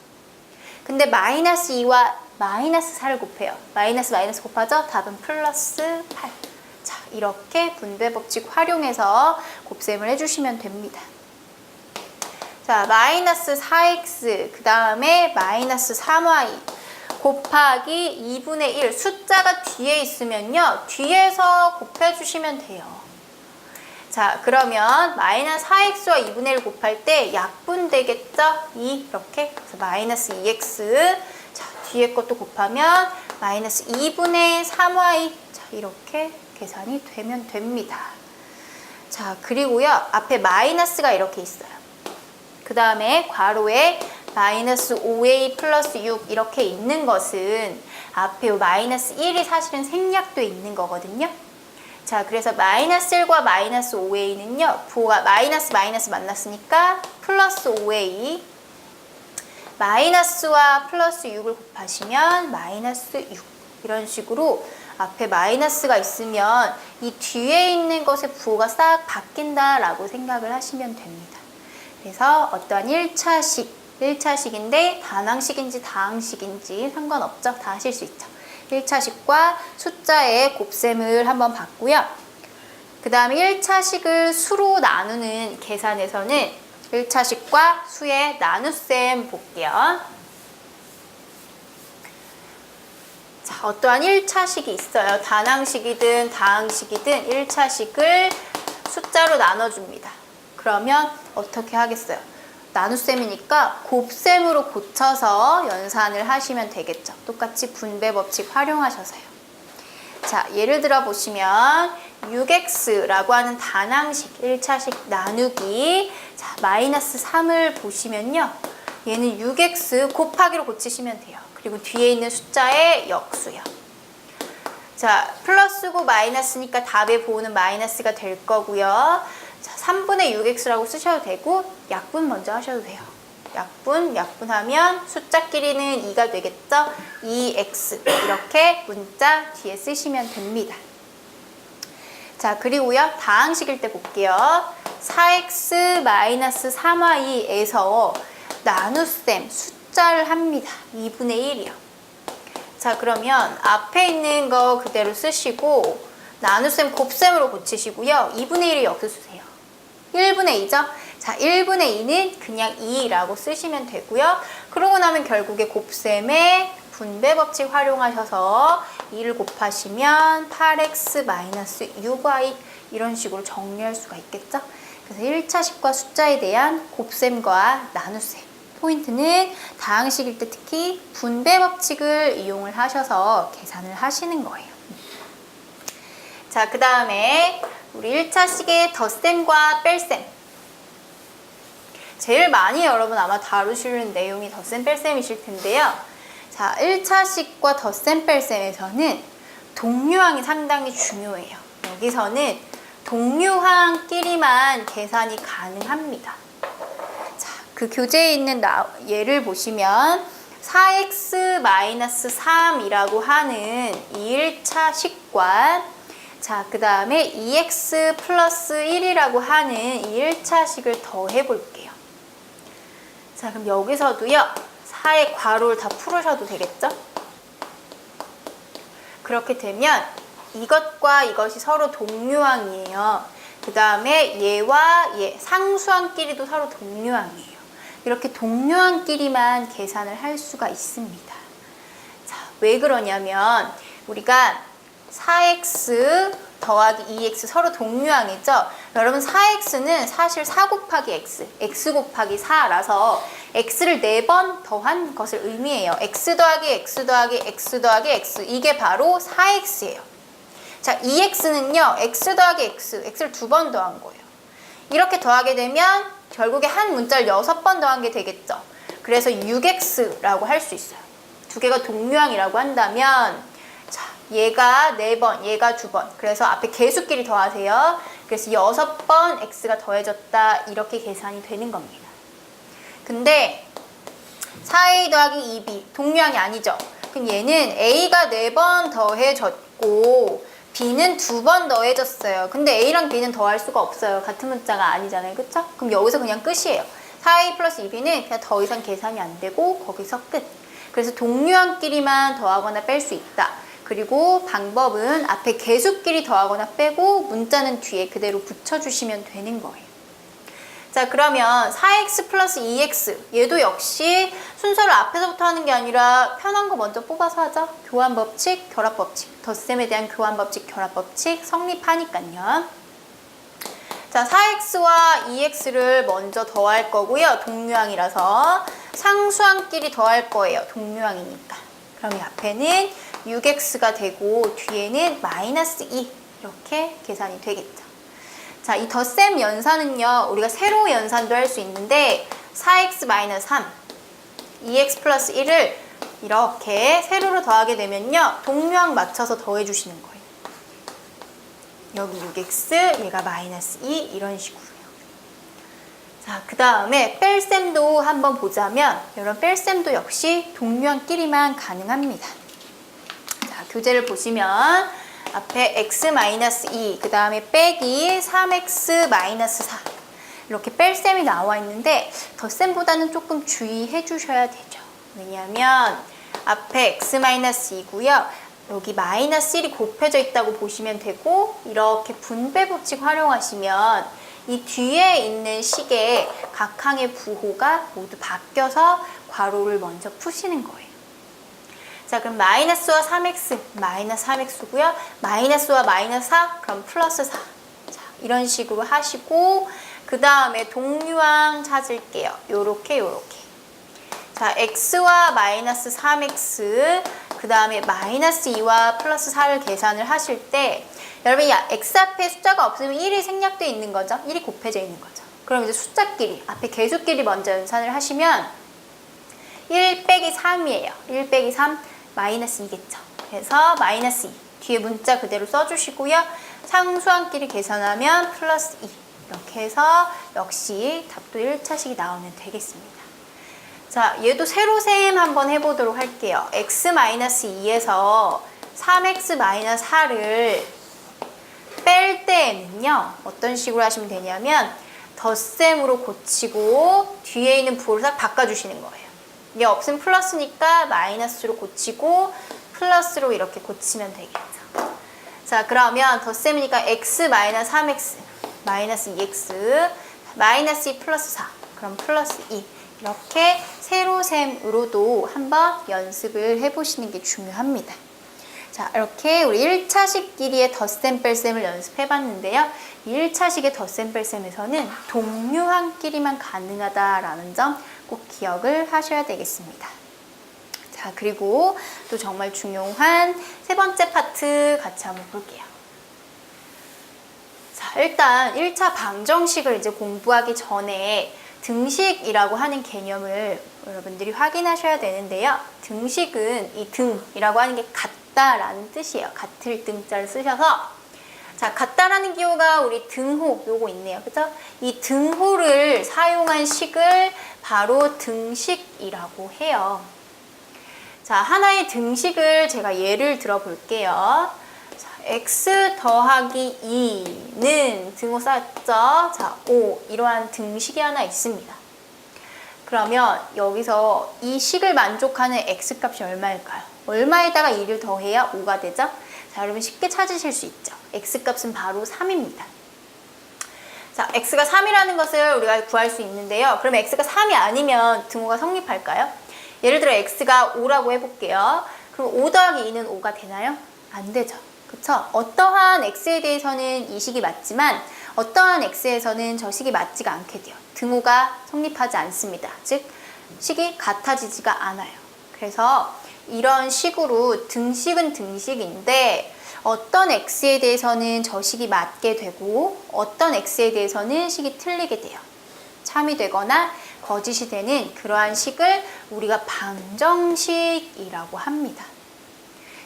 근데 마이너스 2와 마이너스 4를 곱해요. 마이너스 마이너스 곱하죠? 답은 플러스 8. 자, 이렇게 분배 법칙 활용해서 곱셈을 해주시면 됩니다. 자, 마이너스 4x 그 다음에 마이너스 3y 곱하기 2분의 1 숫자가 뒤에 있으면요, 뒤에서 곱해주시면 돼요. 자, 그러면 마이너스 4x와 2분의 1 곱할 때 약분 되겠죠? 2 이렇게. 그래서 마이너스 2x. 자, 뒤에 것도 곱하면 마이너스 2분의 3y. 자, 이렇게 계산이 되면 됩니다. 자, 그리고요, 앞에 마이너스가 이렇게 있어요. 그 다음에 괄호에 마이너스 5a 플러스 6 이렇게 있는 것은 앞에 요 마이너스 1이 사실은 생략돼 있는 거거든요. 자, 그래서 마이너스 1과 마이너스 5a는요, 부호가 마이너스 마이너스 만났으니까 플러스 5a, 마이너스와 플러스 6을 곱하시면 마이너스 6. 이런 식으로 앞에 마이너스가 있으면 이 뒤에 있는 것의 부호가 싹 바뀐다라고 생각을 하시면 됩니다. 그래서 어떠한 1차식인데 단항식인지 다항식인지 상관없죠. 다 하실 수 있죠. 1차식과 숫자의 곱셈을 한번 봤고요. 그 다음에 1차식을 수로 나누는 계산에서는 1차식과 수의 나눗셈 볼게요. 자, 어떠한 1차식이 있어요. 단항식이든 다항식이든 1차식을 숫자로 나눠줍니다. 그러면 어떻게 하겠어요? 나눗셈이니까 곱셈으로 고쳐서 연산을 하시면 되겠죠. 똑같이 분배 법칙 활용하셔서요. 자, 예를 들어 보시면 6x라고 하는 단항식 1차식 나누기, 자, 마이너스 3을 보시면요, 얘는 6x 곱하기로 고치시면 돼요. 그리고 뒤에 있는 숫자의 역수요. 자, 플러스고 마이너스니까 답의 부호는 마이너스가 될 거고요. 자, 3분의 6x라고 쓰셔도 되고 약분 먼저 하셔도 돼요. 약분하면 숫자끼리는 2가 되겠죠? 2x 이렇게 문자 뒤에 쓰시면 됩니다. 자, 그리고요, 다항식일 때 볼게요. 4x 마이너스 3y에서 나눗셈 숫자를 합니다. 2분의 1이요. 자, 그러면 앞에 있는 거 그대로 쓰시고 나눗셈 곱셈으로 고치시고요. 2분의 1을 여기서 쓰세요. 1분의 2죠? 자, 1분의 2는 그냥 2라고 쓰시면 되고요. 그러고 나면 결국에 곱셈에 분배 법칙 활용하셔서 2를 곱하시면 8x-6y 이런 식으로 정리할 수가 있겠죠? 그래서 1차식과 숫자에 대한 곱셈과 나눗셈. 포인트는 다항식일 때 특히 분배 법칙을 이용을 하셔서 계산을 하시는 거예요. 자, 그 다음에 우리 1차식의 덧셈과 뺄셈. 제일 많이 여러분 아마 다루시는 내용이 덧셈 뺄셈이실 텐데요. 자, 1차식과 덧셈 뺄셈에서는 동류항이 상당히 중요해요. 여기서는 동류항끼리만 계산이 가능합니다. 자, 그 교재에 있는 예를 보시면 4x-3이라고 하는 이 1차식과 자, 그 다음에 2x 플러스 1이라고 하는 이 1차식을 더해 볼게요. 자, 그럼 여기서도요. 4의 괄호를 다 풀으셔도 되겠죠? 그렇게 되면 이것과 이것이 서로 동류항이에요. 그 다음에 얘와 얘, 상수항끼리도 서로 동류항이에요. 이렇게 동류항끼리만 계산을 할 수가 있습니다. 자, 왜 그러냐면 우리가 4x 더하기 2x 서로 동류항이죠? 여러분 4x는 사실 4 곱하기 x 곱하기 4라서 x를 4번 더한 것을 의미해요. x 더하기 x 더하기 x 더하기 x 이게 바로 4x예요. 자, 2x는요. x 더하기 x를 2번 더한 거예요. 이렇게 더하게 되면 결국에 한 문자를 6번 더한 게 되겠죠. 그래서 6x라고 할 수 있어요. 두 개가 동류항이라고 한다면 자, 얘가 4번, 얘가 2번. 그래서 앞에 개수끼리 더하세요. 그래서 6번 x가 더해졌다. 이렇게 계산이 되는 겁니다. 근데 4a 더하기 2b 동류항이 아니죠. 그럼 얘는 a가 4번 더해졌고 b는 2번 더해졌어요. 근데 a랑 b는 더할 수가 없어요. 같은 문자가 아니잖아요. 그쵸? 그럼 여기서 그냥 끝이에요. 4a 플러스 2b는 그냥 더 이상 계산이 안 되고 거기서 끝. 그래서 동류항끼리만 더하거나 뺄 수 있다. 그리고 방법은 앞에 개수끼리 더하거나 빼고 문자는 뒤에 그대로 붙여주시면 되는 거예요. 자, 그러면 4x 플러스 2x 얘도 역시 순서를 앞에서부터 하는 게 아니라 편한 거 먼저 뽑아서 하죠. 교환법칙, 결합법칙, 덧셈에 대한 교환법칙, 결합법칙 성립하니까요. 자, 4x와 2x를 먼저 더할 거고요. 동류항이라서 상수항끼리 더할 거예요. 동류항이니까. 그럼 이 앞에는 6x가 되고 뒤에는 마이너스 2 이렇게 계산이 되겠죠. 자, 이 덧셈 연산은요. 우리가 세로 연산도 할 수 있는데 4x 마이너스 3, 2x 플러스 1을 이렇게 세로로 더하게 되면요. 동류항 맞춰서 더해 주시는 거예요. 여기 6x, 얘가 마이너스 2 이런 식으로요. 자, 그 다음에 뺄셈도 한번 보자면 이런 뺄셈도 역시 동류항끼리만 가능합니다. 자, 교재를 보시면 앞에 x-2, 그 다음에 빼기 3x-4 이렇게 뺄셈이 나와 있는데 덧셈보다는 조금 주의해 주셔야 되죠. 왜냐하면 앞에 x-2고요. 여기 마이너스 1이 곱해져 있다고 보시면 되고 이렇게 분배 법칙 활용하시면 이 뒤에 있는 식의 각 항의 부호가 모두 바뀌어서 괄호를 먼저 푸시는 거예요. 자, 그럼 마이너스와 3x, 마이너스 3x고요. 마이너스와 마이너스 4, 그럼 플러스 4. 자, 이런 식으로 하시고 그 다음에 동류항 찾을게요. 요렇게. 자, x와 마이너스 3x, 그 다음에 마이너스 2와 플러스 4를 계산을 하실 때 여러분, x 앞에 숫자가 없으면 1이 생략되어 있는 거죠. 1이 곱해져 있는 거죠. 그럼 이제 숫자끼리, 앞에 개수끼리 먼저 연산을 하시면 1 빼기 3이에요. 1 빼기 3, 마이너스 2겠죠. 그래서 마이너스 2. 뒤에 문자 그대로 써주시고요. 상수항끼리 계산하면 플러스 2. 이렇게 해서 역시 답도 1차식이 나오면 되겠습니다. 자, 얘도 세로셈 한번 해보도록 할게요. x-2에서 3x-4를 뺄 때에는요. 어떤 식으로 하시면 되냐면 덧셈으로 고치고 뒤에 있는 부호를 싹 바꿔주시는 거예요. 이게 없으면 플러스니까 마이너스로 고치고 플러스로 이렇게 고치면 되겠죠. 자, 그러면 덧셈이니까 x 마이너스 3x 마이너스 2x 마이너스 2 플러스 4 그럼 플러스 2 이렇게 세로셈으로도 한번 연습을 해보시는 게 중요합니다. 자, 이렇게 우리 1차식끼리의 덧셈 뺄셈을 연습해봤는데요. 1차식의 덧셈 뺄셈에서는 동류항끼리만 가능하다라는 점 꼭 기억을 하셔야 되겠습니다. 자, 그리고 또 정말 중요한 세 번째 파트 같이 한번 볼게요. 자, 일단 1차 방정식을 이제 공부하기 전에 등식이라고 하는 개념을 여러분들이 확인하셔야 되는데요. 등식은 이 등이라고 하는 게 같다라는 뜻이에요. 같을 등자를 쓰셔서 자, 같다라는 기호가 우리 등호 요거 있네요. 그죠? 이 등호를 사용한 식을 바로 등식이라고 해요. 자, 하나의 등식을 제가 예를 들어 볼게요. 자, x 더하기 2는 등호 썼죠? 자, 5 이러한 등식이 하나 있습니다. 그러면 여기서 이 식을 만족하는 x값이 얼마일까요? 얼마에다가 2를 더해야 5가 되죠? 자, 여러분 쉽게 찾으실 수 있죠. x값은 바로 3입니다. 자, x가 3이라는 것을 우리가 구할 수 있는데요. 그럼 x가 3이 아니면 등호가 성립할까요? 예를 들어 x가 5라고 해볼게요. 그럼 5 더하기 2는 5가 되나요? 안 되죠. 그쵸? 어떠한 x에 대해서는 이 식이 맞지만 어떠한 x에서는 저 식이 맞지가 않게 돼요. 등호가 성립하지 않습니다. 즉, 식이 같아지지가 않아요. 그래서 이런 식으로 등식은 등식인데 어떤 x에 대해서는 저 식이 맞게 되고 어떤 x에 대해서는 식이 틀리게 돼요. 참이 되거나 거짓이 되는 그러한 식을 우리가 방정식이라고 합니다.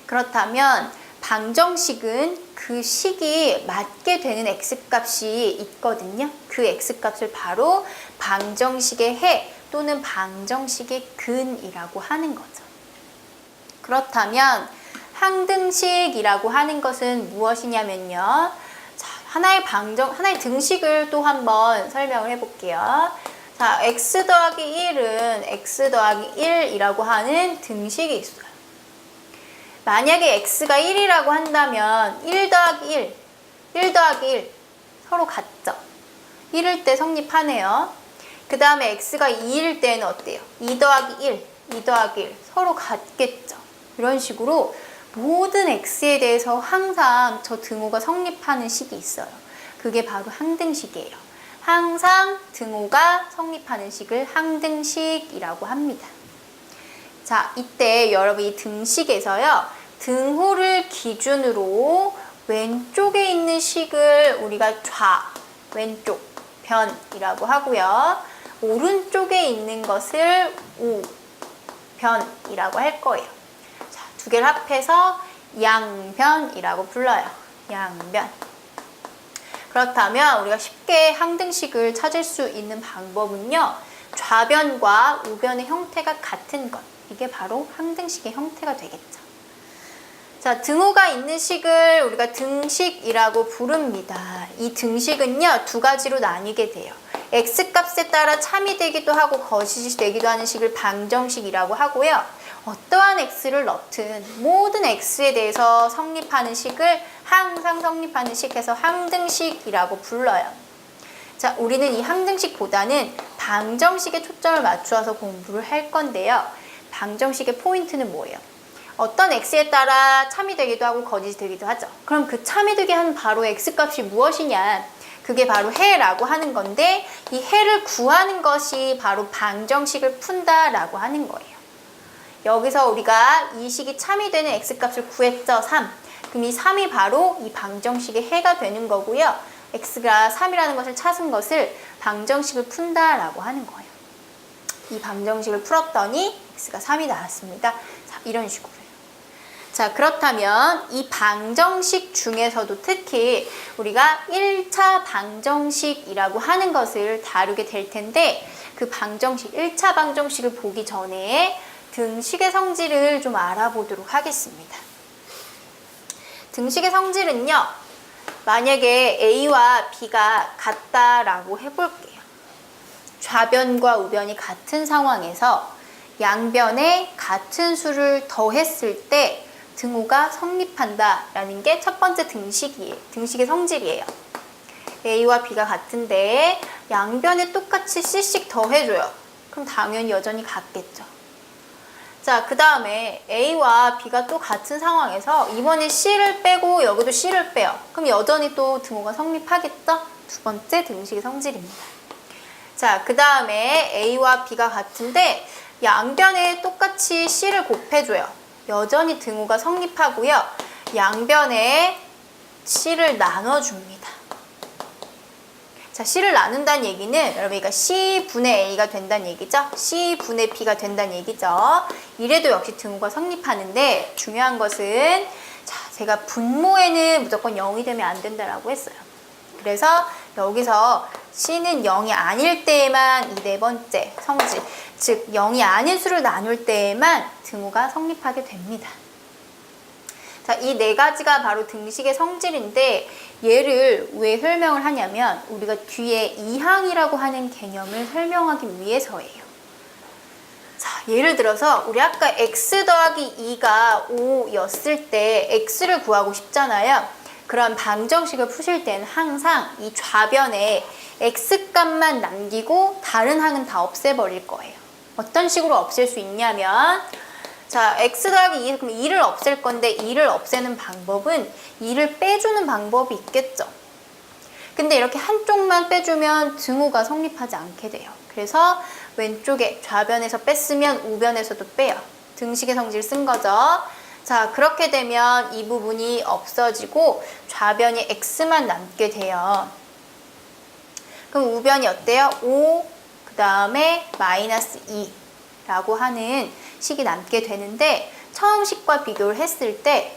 그렇다면 방정식은 그 식이 맞게 되는 x값이 있거든요. 그 x값을 바로 방정식의 해 또는 방정식의 근이라고 하는 거죠. 그렇다면 항등식이라고 하는 것은 무엇이냐면요. 자, 하나의 등식을 또 한번 설명을 해볼게요. 자, x 더하기 1은 x 더하기 1이라고 하는 등식이 있어요. 만약에 x가 1이라고 한다면 1 더하기 1 더하기 1 서로 같죠? 1일 때 성립하네요. 그 다음에 x가 2일 때는 어때요? 2 더하기 2 더하기 1 서로 같겠죠? 이런 식으로 모든 x에 대해서 항상 저 등호가 성립하는 식이 있어요. 그게 바로 항등식이에요. 항상 등호가 성립하는 식을 항등식이라고 합니다. 자, 이때 여러분 이 등식에서요. 등호를 기준으로 왼쪽에 있는 식을 우리가 왼쪽 변이라고 하고요. 오른쪽에 있는 것을 우변이라고 할 거예요. 자, 두 개를 합해서 양변이라고 불러요. 양변. 그렇다면 우리가 쉽게 항등식을 찾을 수 있는 방법은요. 좌변과 우변의 형태가 같은 것. 이게 바로 항등식의 형태가 되겠죠. 자, 등호가 있는 식을 우리가 등식이라고 부릅니다. 이 등식은요, 두 가지로 나뉘게 돼요. x값에 따라 참이 되기도 하고 거짓이 되기도 하는 식을 방정식이라고 하고요. 어떠한 x를 넣든 모든 x에 대해서 성립하는 식을 항상 성립하는 식에서 항등식이라고 불러요. 자, 우리는 이 항등식보다는 방정식에 초점을 맞추어서 공부를 할 건데요. 방정식의 포인트는 뭐예요? 어떤 x에 따라 참이 되기도 하고 거짓이 되기도 하죠. 그럼 그 참이 되게 하는 바로 x값이 무엇이냐? 그게 바로 해라고 하는 건데 이 해를 구하는 것이 바로 방정식을 푼다라고 하는 거예요. 여기서 우리가 이 식이 참이 되는 x값을 구했죠. 3. 그럼 이 3이 바로 이 방정식의 해가 되는 거고요. x가 3이라는 것을 찾은 것을 방정식을 푼다라고 하는 거예요. 이 방정식을 풀었더니 x가 3이 나왔습니다. 자, 이런 식으로요. 자, 그렇다면 이 방정식 중에서도 특히 우리가 1차 방정식이라고 하는 것을 다루게 될 텐데 그 방정식, 1차 방정식을 보기 전에 등식의 성질을 좀 알아보도록 하겠습니다. 등식의 성질은요. 만약에 A와 B가 같다라고 해볼게요. 좌변과 우변이 같은 상황에서 양변에 같은 수를 더했을 때 등호가 성립한다라는 게 첫 번째 등식의 성질이에요. A와 B가 같은데 양변에 똑같이 C씩 더해줘요. 그럼 당연히 여전히 같겠죠. 자, 그 다음에 A와 B가 또 같은 상황에서 이번에 C를 빼고 여기도 C를 빼요. 그럼 여전히 또 등호가 성립하겠죠? 두 번째 등식의 성질입니다. 자, 그 다음에 A와 B가 같은데 양변에 똑같이 C를 곱해줘요. 여전히 등호가 성립하고요. 양변에 C를 나눠줍니다. 자, C를 나눈다는 얘기는 여러분 이거 C분의 A가 된다는 얘기죠. C분의 B가 된다는 얘기죠. 이래도 역시 등호가 성립하는데 중요한 것은 자, 제가 분모에는 무조건 0이 되면 안 된다라고 했어요. 그래서 여기서 C는 0이 아닐 때에만 이 네 번째 성질, 즉 0이 아닌 수를 나눌 때에만 등호가 성립하게 됩니다. 자, 이 네 가지가 바로 등식의 성질인데 얘를 왜 설명을 하냐면 우리가 뒤에 이항이라고 하는 개념을 설명하기 위해서예요. 자, 예를 들어서 우리 아까 x 더하기 2가 5였을 때 x를 구하고 싶잖아요. 그런 방정식을 푸실 때는 항상 이 좌변에 x값만 남기고 다른 항은 다 없애버릴 거예요. 어떤 식으로 없앨 수 있냐면 자, x 더하기 2, 그럼 2를 없앨 건데 2를 없애는 방법은 2를 빼주는 방법이 있겠죠. 근데 이렇게 한쪽만 빼주면 등호가 성립하지 않게 돼요. 그래서 왼쪽에 좌변에서 뺐으면 우변에서도 빼요. 등식의 성질 쓴 거죠. 자, 그렇게 되면 이 부분이 없어지고 좌변이 x만 남게 돼요. 그럼 우변이 어때요? 5, 그 다음에 마이너스 2라고 하는 식이 남게 되는데 처음 식과 비교를 했을 때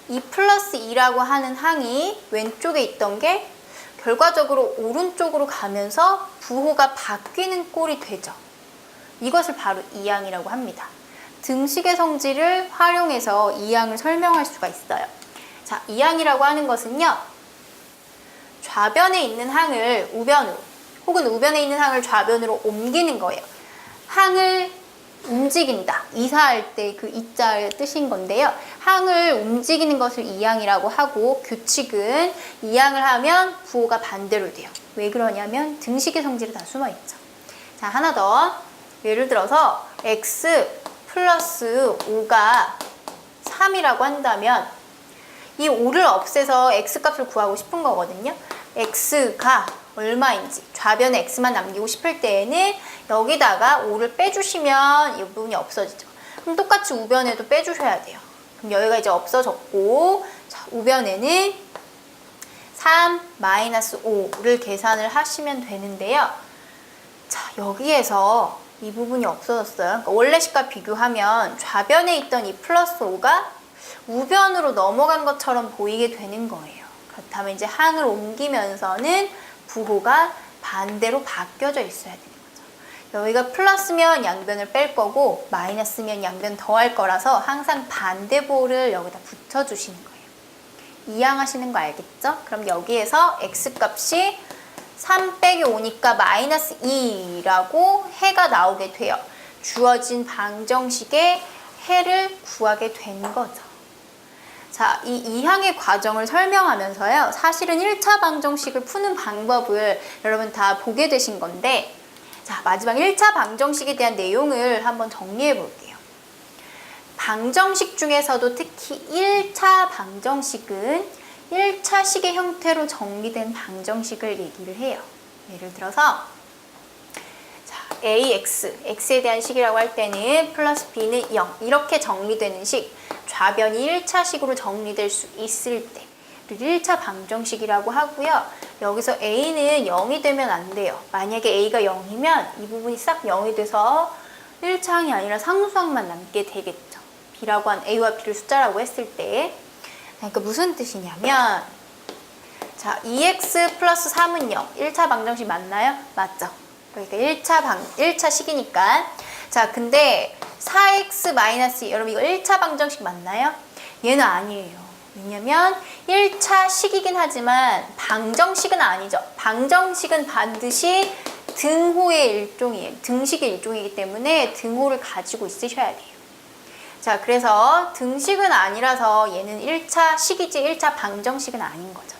이 플러스 2라고 하는 항이 왼쪽에 있던 게 결과적으로 오른쪽으로 가면서 부호가 바뀌는 꼴이 되죠. 이것을 바로 이항이라고 합니다. 등식의 성질을 활용해서 이항을 설명할 수가 있어요. 자, 이항이라고 하는 것은요. 좌변에 있는 항을 우변으로 혹은 우변에 있는 항을 좌변으로 옮기는 거예요. 항을 움직인다. 이사할 때 그 이자의 뜻인 건데요. 항을 움직이는 것을 이항이라고 하고 규칙은 이항을 하면 부호가 반대로 돼요. 왜 그러냐면 등식의 성질이 다 숨어있죠. 자, 하나 더. 예를 들어서 x 플러스 5가 3이라고 한다면 이 5를 없애서 x값을 구하고 싶은 거거든요. x가 얼마인지 좌변에 x만 남기고 싶을 때에는 여기다가 5를 빼주시면 이 부분이 없어지죠. 그럼 똑같이 우변에도 빼주셔야 돼요. 그럼 여기가 이제 없어졌고 자, 우변에는 3 마이너스 5를 계산을 하시면 되는데요. 자, 여기에서 이 부분이 없어졌어요. 그러니까 원래 식과 비교하면 좌변에 있던 이 플러스 5가 우변으로 넘어간 것처럼 보이게 되는 거예요. 그렇다면 이제 항을 옮기면서는 부호가 반대로 바뀌어져 있어야 되는 거죠. 여기가 플러스면 양변을 뺄 거고 마이너스면 양변 더할 거라서 항상 반대 부호를 여기다 붙여주시는 거예요. 이항하시는 거 알겠죠? 그럼 여기에서 x값이 3 빼기 5니까 마이너스 2라고 해가 나오게 돼요. 주어진 방정식의 해를 구하게 된 거죠. 자, 이 이항의 과정을 설명하면서요. 사실은 1차 방정식을 푸는 방법을 여러분 다 보게 되신 건데 자, 마지막 1차 방정식에 대한 내용을 한번 정리해 볼게요. 방정식 중에서도 특히 1차 방정식은 1차 식의 형태로 정리된 방정식을 얘기를 해요. 예를 들어서 자, ax, x에 대한 식이라고 할 때는 플러스 b는 0 이렇게 정리되는 식 좌변이 1차 식으로 정리될 수 있을 때 1차 방정식이라고 하고요. 여기서 a는 0이 되면 안 돼요. 만약에 a가 0이면 이 부분이 싹 0이 돼서 1차항이 아니라 상수항만 남게 되겠죠. b라고 한 a와 b를 숫자라고 했을 때 그러니까 무슨 뜻이냐면 자, 2x 플러스 3은 0 1차 방정식 맞나요? 맞죠? 그러니까 1차 식이니까 자, 근데 4x 마이너스 2 여러분 이거 1차 방정식 맞나요? 얘는 아니에요. 왜냐면 1차 식이긴 하지만 방정식은 아니죠. 방정식은 반드시 등호의 일종이에요. 등식의 일종이기 때문에 등호를 가지고 있으셔야 돼요. 자, 그래서 등식은 아니라서 얘는 1차 식이지 1차 방정식은 아닌 거죠.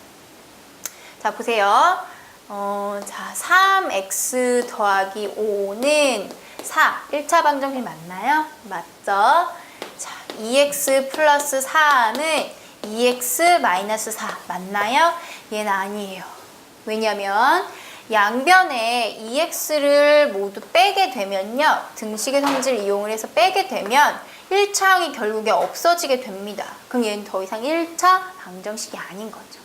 자, 보세요. 자, 3x 더하기 5는 4. 1차 방정식 맞나요? 맞죠? 자, 2x 플러스 4는 2x 마이너스 4 맞나요? 얘는 아니에요. 왜냐면 양변에 2x를 모두 빼게 되면요. 등식의 성질을 이용을 해서 빼게 되면 1차항이 결국에 없어지게 됩니다. 그럼 얘는 더 이상 1차 방정식이 아닌 거죠.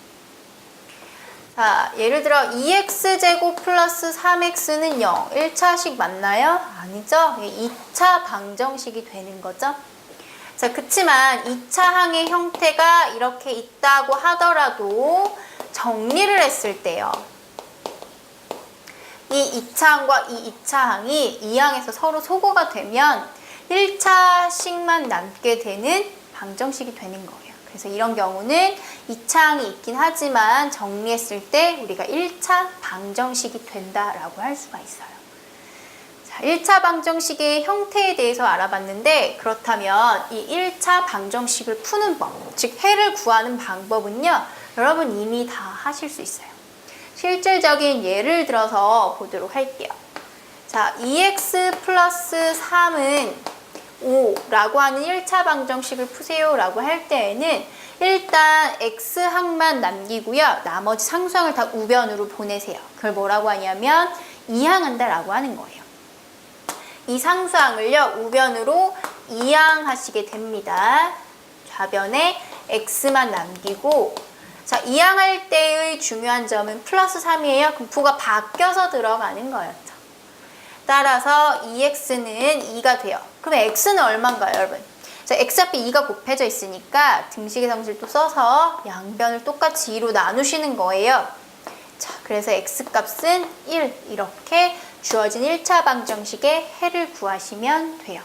자, 예를 들어 2x제곱 플러스 3x는 0. 1차식 맞나요? 아니죠? 2차 방정식이 되는 거죠. 자, 그치만 2차항의 형태가 이렇게 있다고 하더라도 정리를 했을 때요. 이 2차항과 이 2차항이 2항에서 서로 소거가 되면 1차식만 남게 되는 방정식이 되는 거예요. 그래서 이런 경우는 2차항이 있긴 하지만 정리했을 때 우리가 1차 방정식이 된다라고 할 수가 있어요. 자, 1차 방정식의 형태에 대해서 알아봤는데 그렇다면 이 1차 방정식을 푸는 법, 즉 해를 구하는 방법은요. 여러분 이미 다 하실 수 있어요. 실질적인 예를 들어서 보도록 할게요. 자, 2x 플러스 3은 5라고 하는 1차 방정식을 푸세요 라고 할 때에는 일단 x항만 남기고요. 나머지 상수항을 다 우변으로 보내세요. 그걸 뭐라고 하냐면 이항한다 라고 하는 거예요. 이 상수항을요. 우변으로 이항하시게 됩니다. 좌변에 x만 남기고 자, 이항할 때의 중요한 점은 플러스 3이에요. 그럼 부가 바뀌어서 들어가는 거였죠. 따라서 2x는 2가 돼요. 그럼 x는 얼마인가요, 여러분? 자, x 앞에 2가 곱해져 있으니까 등식의 성질도 써서 양변을 똑같이 2로 나누시는 거예요. 자, 그래서 x 값은 1 이렇게 주어진 1차 방정식의 해를 구하시면 돼요.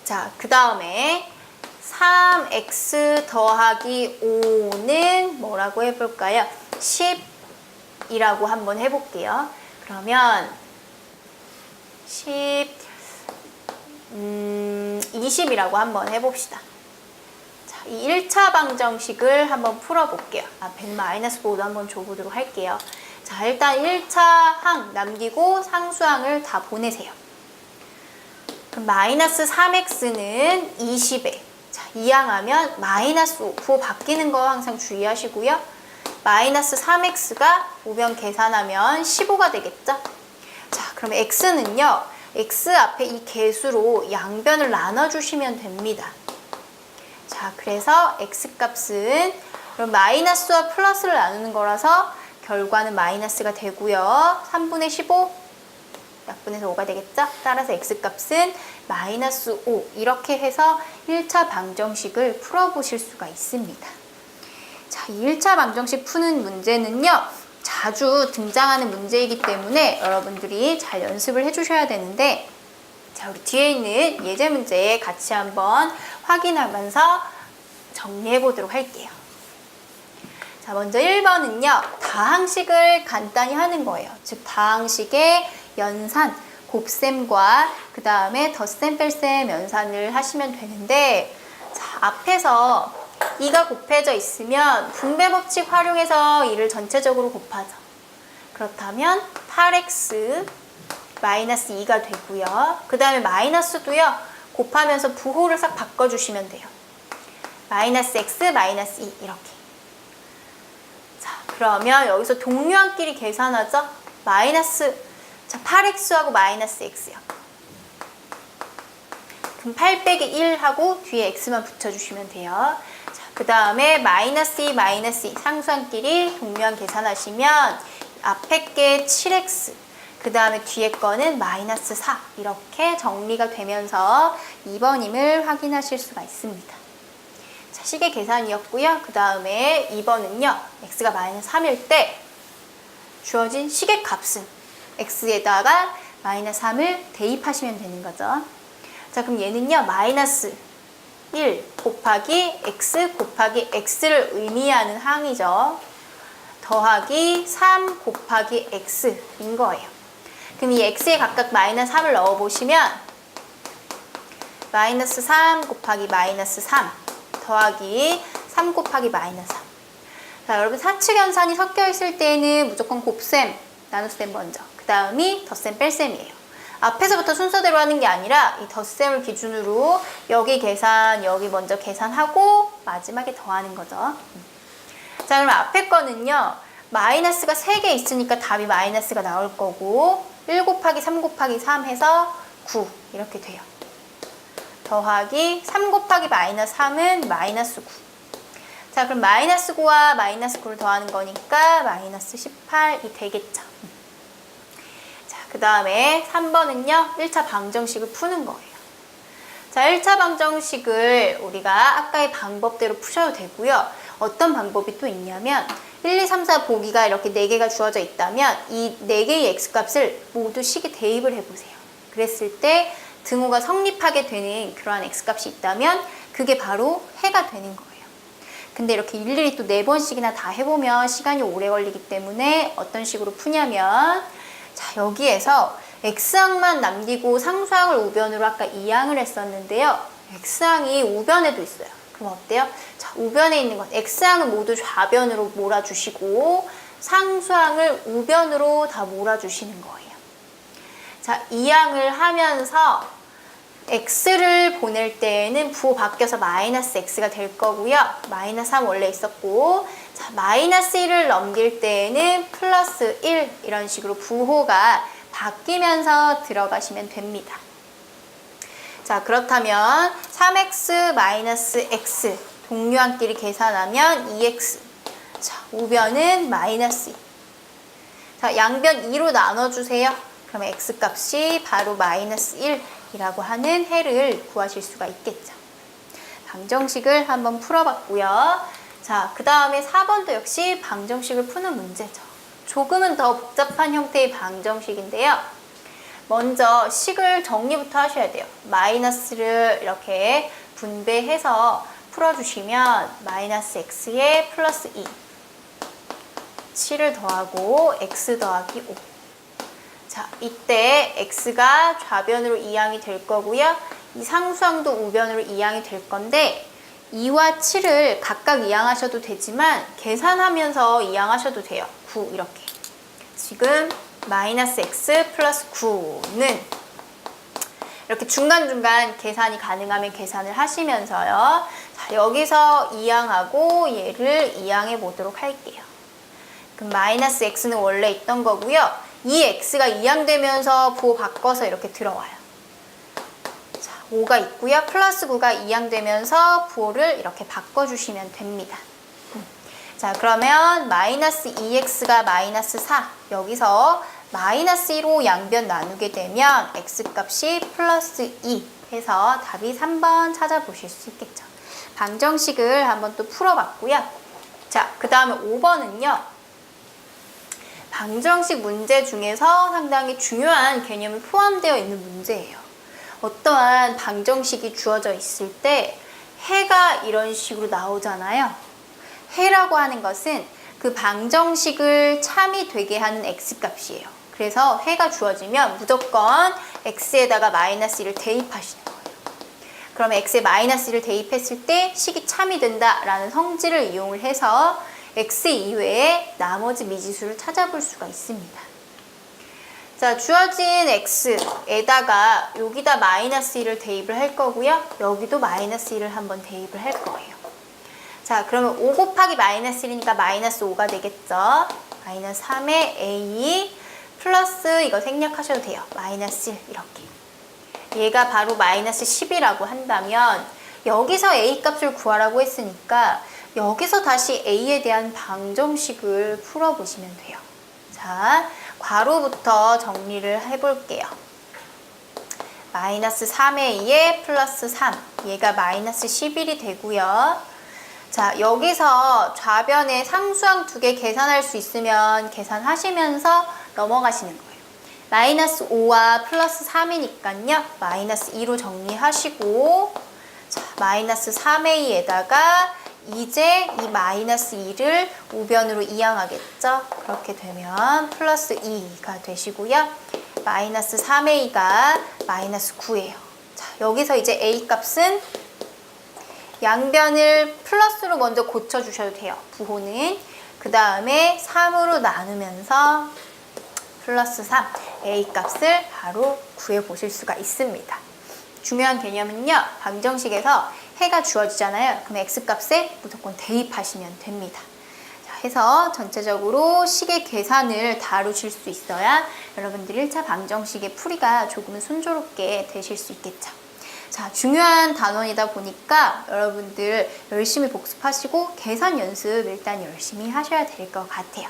자, 그 다음에 3x 더하기 5는 뭐라고 해볼까요? 10이라고 한번 해볼게요. 그러면 20이라고 한번 해봅시다. 자, 이 1차 방정식을 한번 풀어볼게요. 앞에 마이너스 보드 한번 줘보도록 할게요. 자, 일단 1차항 남기고 상수항을 다 보내세요. 그럼 마이너스 3x는 20에 자, 이항하면 마이너스 5 부호 바뀌는 거 항상 주의하시고요. 마이너스 3x가 우변 계산하면 15가 되겠죠? 자, 그럼 x는요. x 앞에 이 개수로 양변을 나눠주시면 됩니다. 자, 그래서 x 값은 그럼 마이너스와 플러스를 나누는 거라서 결과는 마이너스가 되고요. 3분의 15 약분해서 5가 되겠죠? 따라서 x 값은 마이너스 5 이렇게 해서 1차 방정식을 풀어보실 수가 있습니다. 자, 이 1차 방정식 푸는 문제는요. 자주 등장하는 문제이기 때문에 여러분들이 잘 연습을 해주셔야 되는데 자, 우리 뒤에 있는 예제 문제 같이 한번 확인하면서 정리해 보도록 할게요. 자, 먼저 1번은요. 다항식을 간단히 하는 거예요. 즉 다항식의 연산, 곱셈과 그 다음에 덧셈, 뺄셈 연산을 하시면 되는데 자, 앞에서 2가 곱해져 있으면 분배 법칙 활용해서 이를 전체적으로 곱하죠. 그렇다면 8x 마이너스 2가 되고요. 그 다음에 마이너스도요. 곱하면서 부호를 싹 바꿔주시면 돼요. 마이너스 x 마이너스 2 이렇게. 자, 그러면 여기서 동류항끼리 계산하죠. 마이너스 자, 8x하고 마이너스 x요. 그럼 8 빼기 1 하고 뒤에 x만 붙여주시면 돼요. 그 다음에 마이너스 2, 마이너스 2 상수항끼리 동류항 계산하시면 앞에 게 7x 그 다음에 뒤에 거는 마이너스 4 이렇게 정리가 되면서 2번임을 확인하실 수가 있습니다. 자, 식의 계산이었고요. 그 다음에 2번은요. x가 마이너스 3일 때 주어진 식의 값은 x에다가 마이너스 3을 대입하시면 되는 거죠. 자, 그럼 얘는요. 마이너스 1 곱하기 x 곱하기 x를 의미하는 항이죠. 더하기 3 곱하기 x인 거예요. 그럼 이 x에 각각 마이너스 3을 넣어보시면 마이너스 3 곱하기 마이너스 3 더하기 3 곱하기 마이너스 3. 자, 여러분 사측 연산이 섞여 있을 때는 무조건 곱셈, 나눗셈 먼저. 그 다음이 덧셈, 뺄셈이에요. 앞에서부터 순서대로 하는 게 아니라 이 덧셈을 기준으로 여기 계산, 여기 먼저 계산하고 마지막에 더하는 거죠. 자, 그럼 앞에 거는요. 마이너스가 3개 있으니까 답이 마이너스가 나올 거고 1 곱하기 3 곱하기 3 해서 9 이렇게 돼요. 더하기 3 곱하기 마이너스 3은 마이너스 9. 자, 그럼 마이너스 9와 마이너스 9를 더하는 거니까 마이너스 18이 되겠죠. 자, 그 다음에 3번은요. 1차 방정식을 푸는 거예요. 자, 1차 방정식을 우리가 아까의 방법대로 푸셔도 되고요. 어떤 방법이 또 있냐면 1, 2, 3, 4 보기가 이렇게 4개가 주어져 있다면 이 4개의 x값을 모두 식에 대입을 해보세요. 그랬을 때 등호가 성립하게 되는 그러한 x값이 있다면 그게 바로 해가 되는 거예요. 근데 이렇게 일일이 또 4번씩이나 다 해보면 시간이 오래 걸리기 때문에 어떤 식으로 푸냐면 자, 여기에서 x항만 남기고 상수항을 우변으로 아까 2항을 했었는데요. x항이 우변에도 있어요. 그럼 어때요? 자, 우변에 있는 건 x항은 모두 좌변으로 몰아주시고 상수항을 우변으로 다 몰아주시는 거예요. 자, 2항을 하면서 x를 보낼 때에는 부호 바뀌어서 마이너스 x가 될 거고요. 마이너스 3 원래 있었고 자, 마이너스 1을 넘길 때에는 플러스 1 이런 식으로 부호가 바뀌면서 들어가시면 됩니다. 자, 그렇다면 3x 마이너스 x 동류항끼리 계산하면 2x. 자, 우변은 마이너스 2. 자, 양변 2로 나눠주세요. 그러면 x값이 바로 마이너스 1이라고 하는 해를 구하실 수가 있겠죠. 방정식을 한번 풀어봤고요. 자, 그 다음에 4번도 역시 방정식을 푸는 문제죠. 조금은 더 복잡한 형태의 방정식인데요. 먼저 식을 정리부터 하셔야 돼요. 마이너스를 이렇게 분배해서 풀어주시면 마이너스 x에 플러스 2 7을 더하고 x 더하기 5. 자, 이때 x가 좌변으로 이항이 될 거고요. 이 상수항도 우변으로 이항이 될 건데 2와 7을 각각 이항하셔도 되지만 계산하면서 이항하셔도 돼요. 9 이렇게. 지금 마이너스 x 플러스 9는 이렇게 중간중간 계산이 가능하면 계산을 하시면서요. 자, 여기서 이항하고 얘를 이항해 보도록 할게요. 그럼 마이너스 x는 원래 있던 거고요. 이 x가 이항되면서 부호 바꿔서 이렇게 들어와요. 자, 5가 있고요. 플러스 9가 이항되면서 부호를 이렇게 바꿔주시면 됩니다. 자, 그러면 마이너스 2x가 마이너스 4. 여기서 마이너스 1로 양변 나누게 되면 x값이 플러스 2 해서 답이 3번 찾아보실 수 있겠죠. 방정식을 한번 또 풀어봤고요. 자, 그 다음에 5번은요. 방정식 문제 중에서 상당히 중요한 개념이 포함되어 있는 문제예요. 어떠한 방정식이 주어져 있을 때 해가 이런 식으로 나오잖아요. 해라고 하는 것은 그 방정식을 참이 되게 하는 x값이에요. 그래서 해가 주어지면 무조건 x에다가 마이너스 1을 대입하시는 거예요. 그러면 x에 마이너스 1을 대입했을 때 식이 참이 된다라는 성질을 이용을 해서 x 이외에 나머지 미지수를 찾아볼 수가 있습니다. 자, 주어진 x에다가 여기다 마이너스 1을 대입을 할 거고요. 여기도 마이너스 1을 한번 대입을 할 거예요. 자, 그러면 5 곱하기 마이너스 1이니까 마이너스 5가 되겠죠. 마이너스 3에 a 플러스 이거 생략하셔도 돼요. 마이너스 1 이렇게. 얘가 바로 마이너스 10이라고 한다면 여기서 a 값을 구하라고 했으니까 여기서 다시 a에 대한 방정식을 풀어보시면 돼요. 자, 괄호부터 정리를 해볼게요. 마이너스 3에 2에 플러스 3. 얘가 마이너스 11이 되고요. 자, 여기서 좌변에 상수항 2개 계산할 수 있으면 계산하시면서 넘어가시는 거예요. 마이너스 5와 플러스 3이니까요. 마이너스 2로 정리하시고 자, 마이너스 3a 에다가 이제 이 마이너스 2를 우변으로 이항하겠죠. 그렇게 되면 플러스 2가 되시고요. 마이너스 3a가 마이너스 9예요. 자, 여기서 이제 A 값은 양변을 플러스로 먼저 고쳐주셔도 돼요. 부호는. 그 다음에 3으로 나누면서 플러스 3, A 값을 바로 구해보실 수가 있습니다. 중요한 개념은요. 방정식에서 해가 주어지잖아요. 그럼 X 값에 무조건 대입하시면 됩니다. 자, 해서 전체적으로 식의 계산을 다루실 수 있어야 여러분들 1차 방정식의 풀이가 조금은 순조롭게 되실 수 있겠죠. 자, 중요한 단원이다 보니까 여러분들 열심히 복습하시고 계산 연습 일단 열심히 하셔야 될 것 같아요.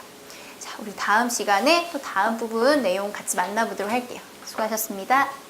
자, 우리 다음 시간에 또 다음 부분 내용 같이 만나보도록 할게요. 수고하셨습니다.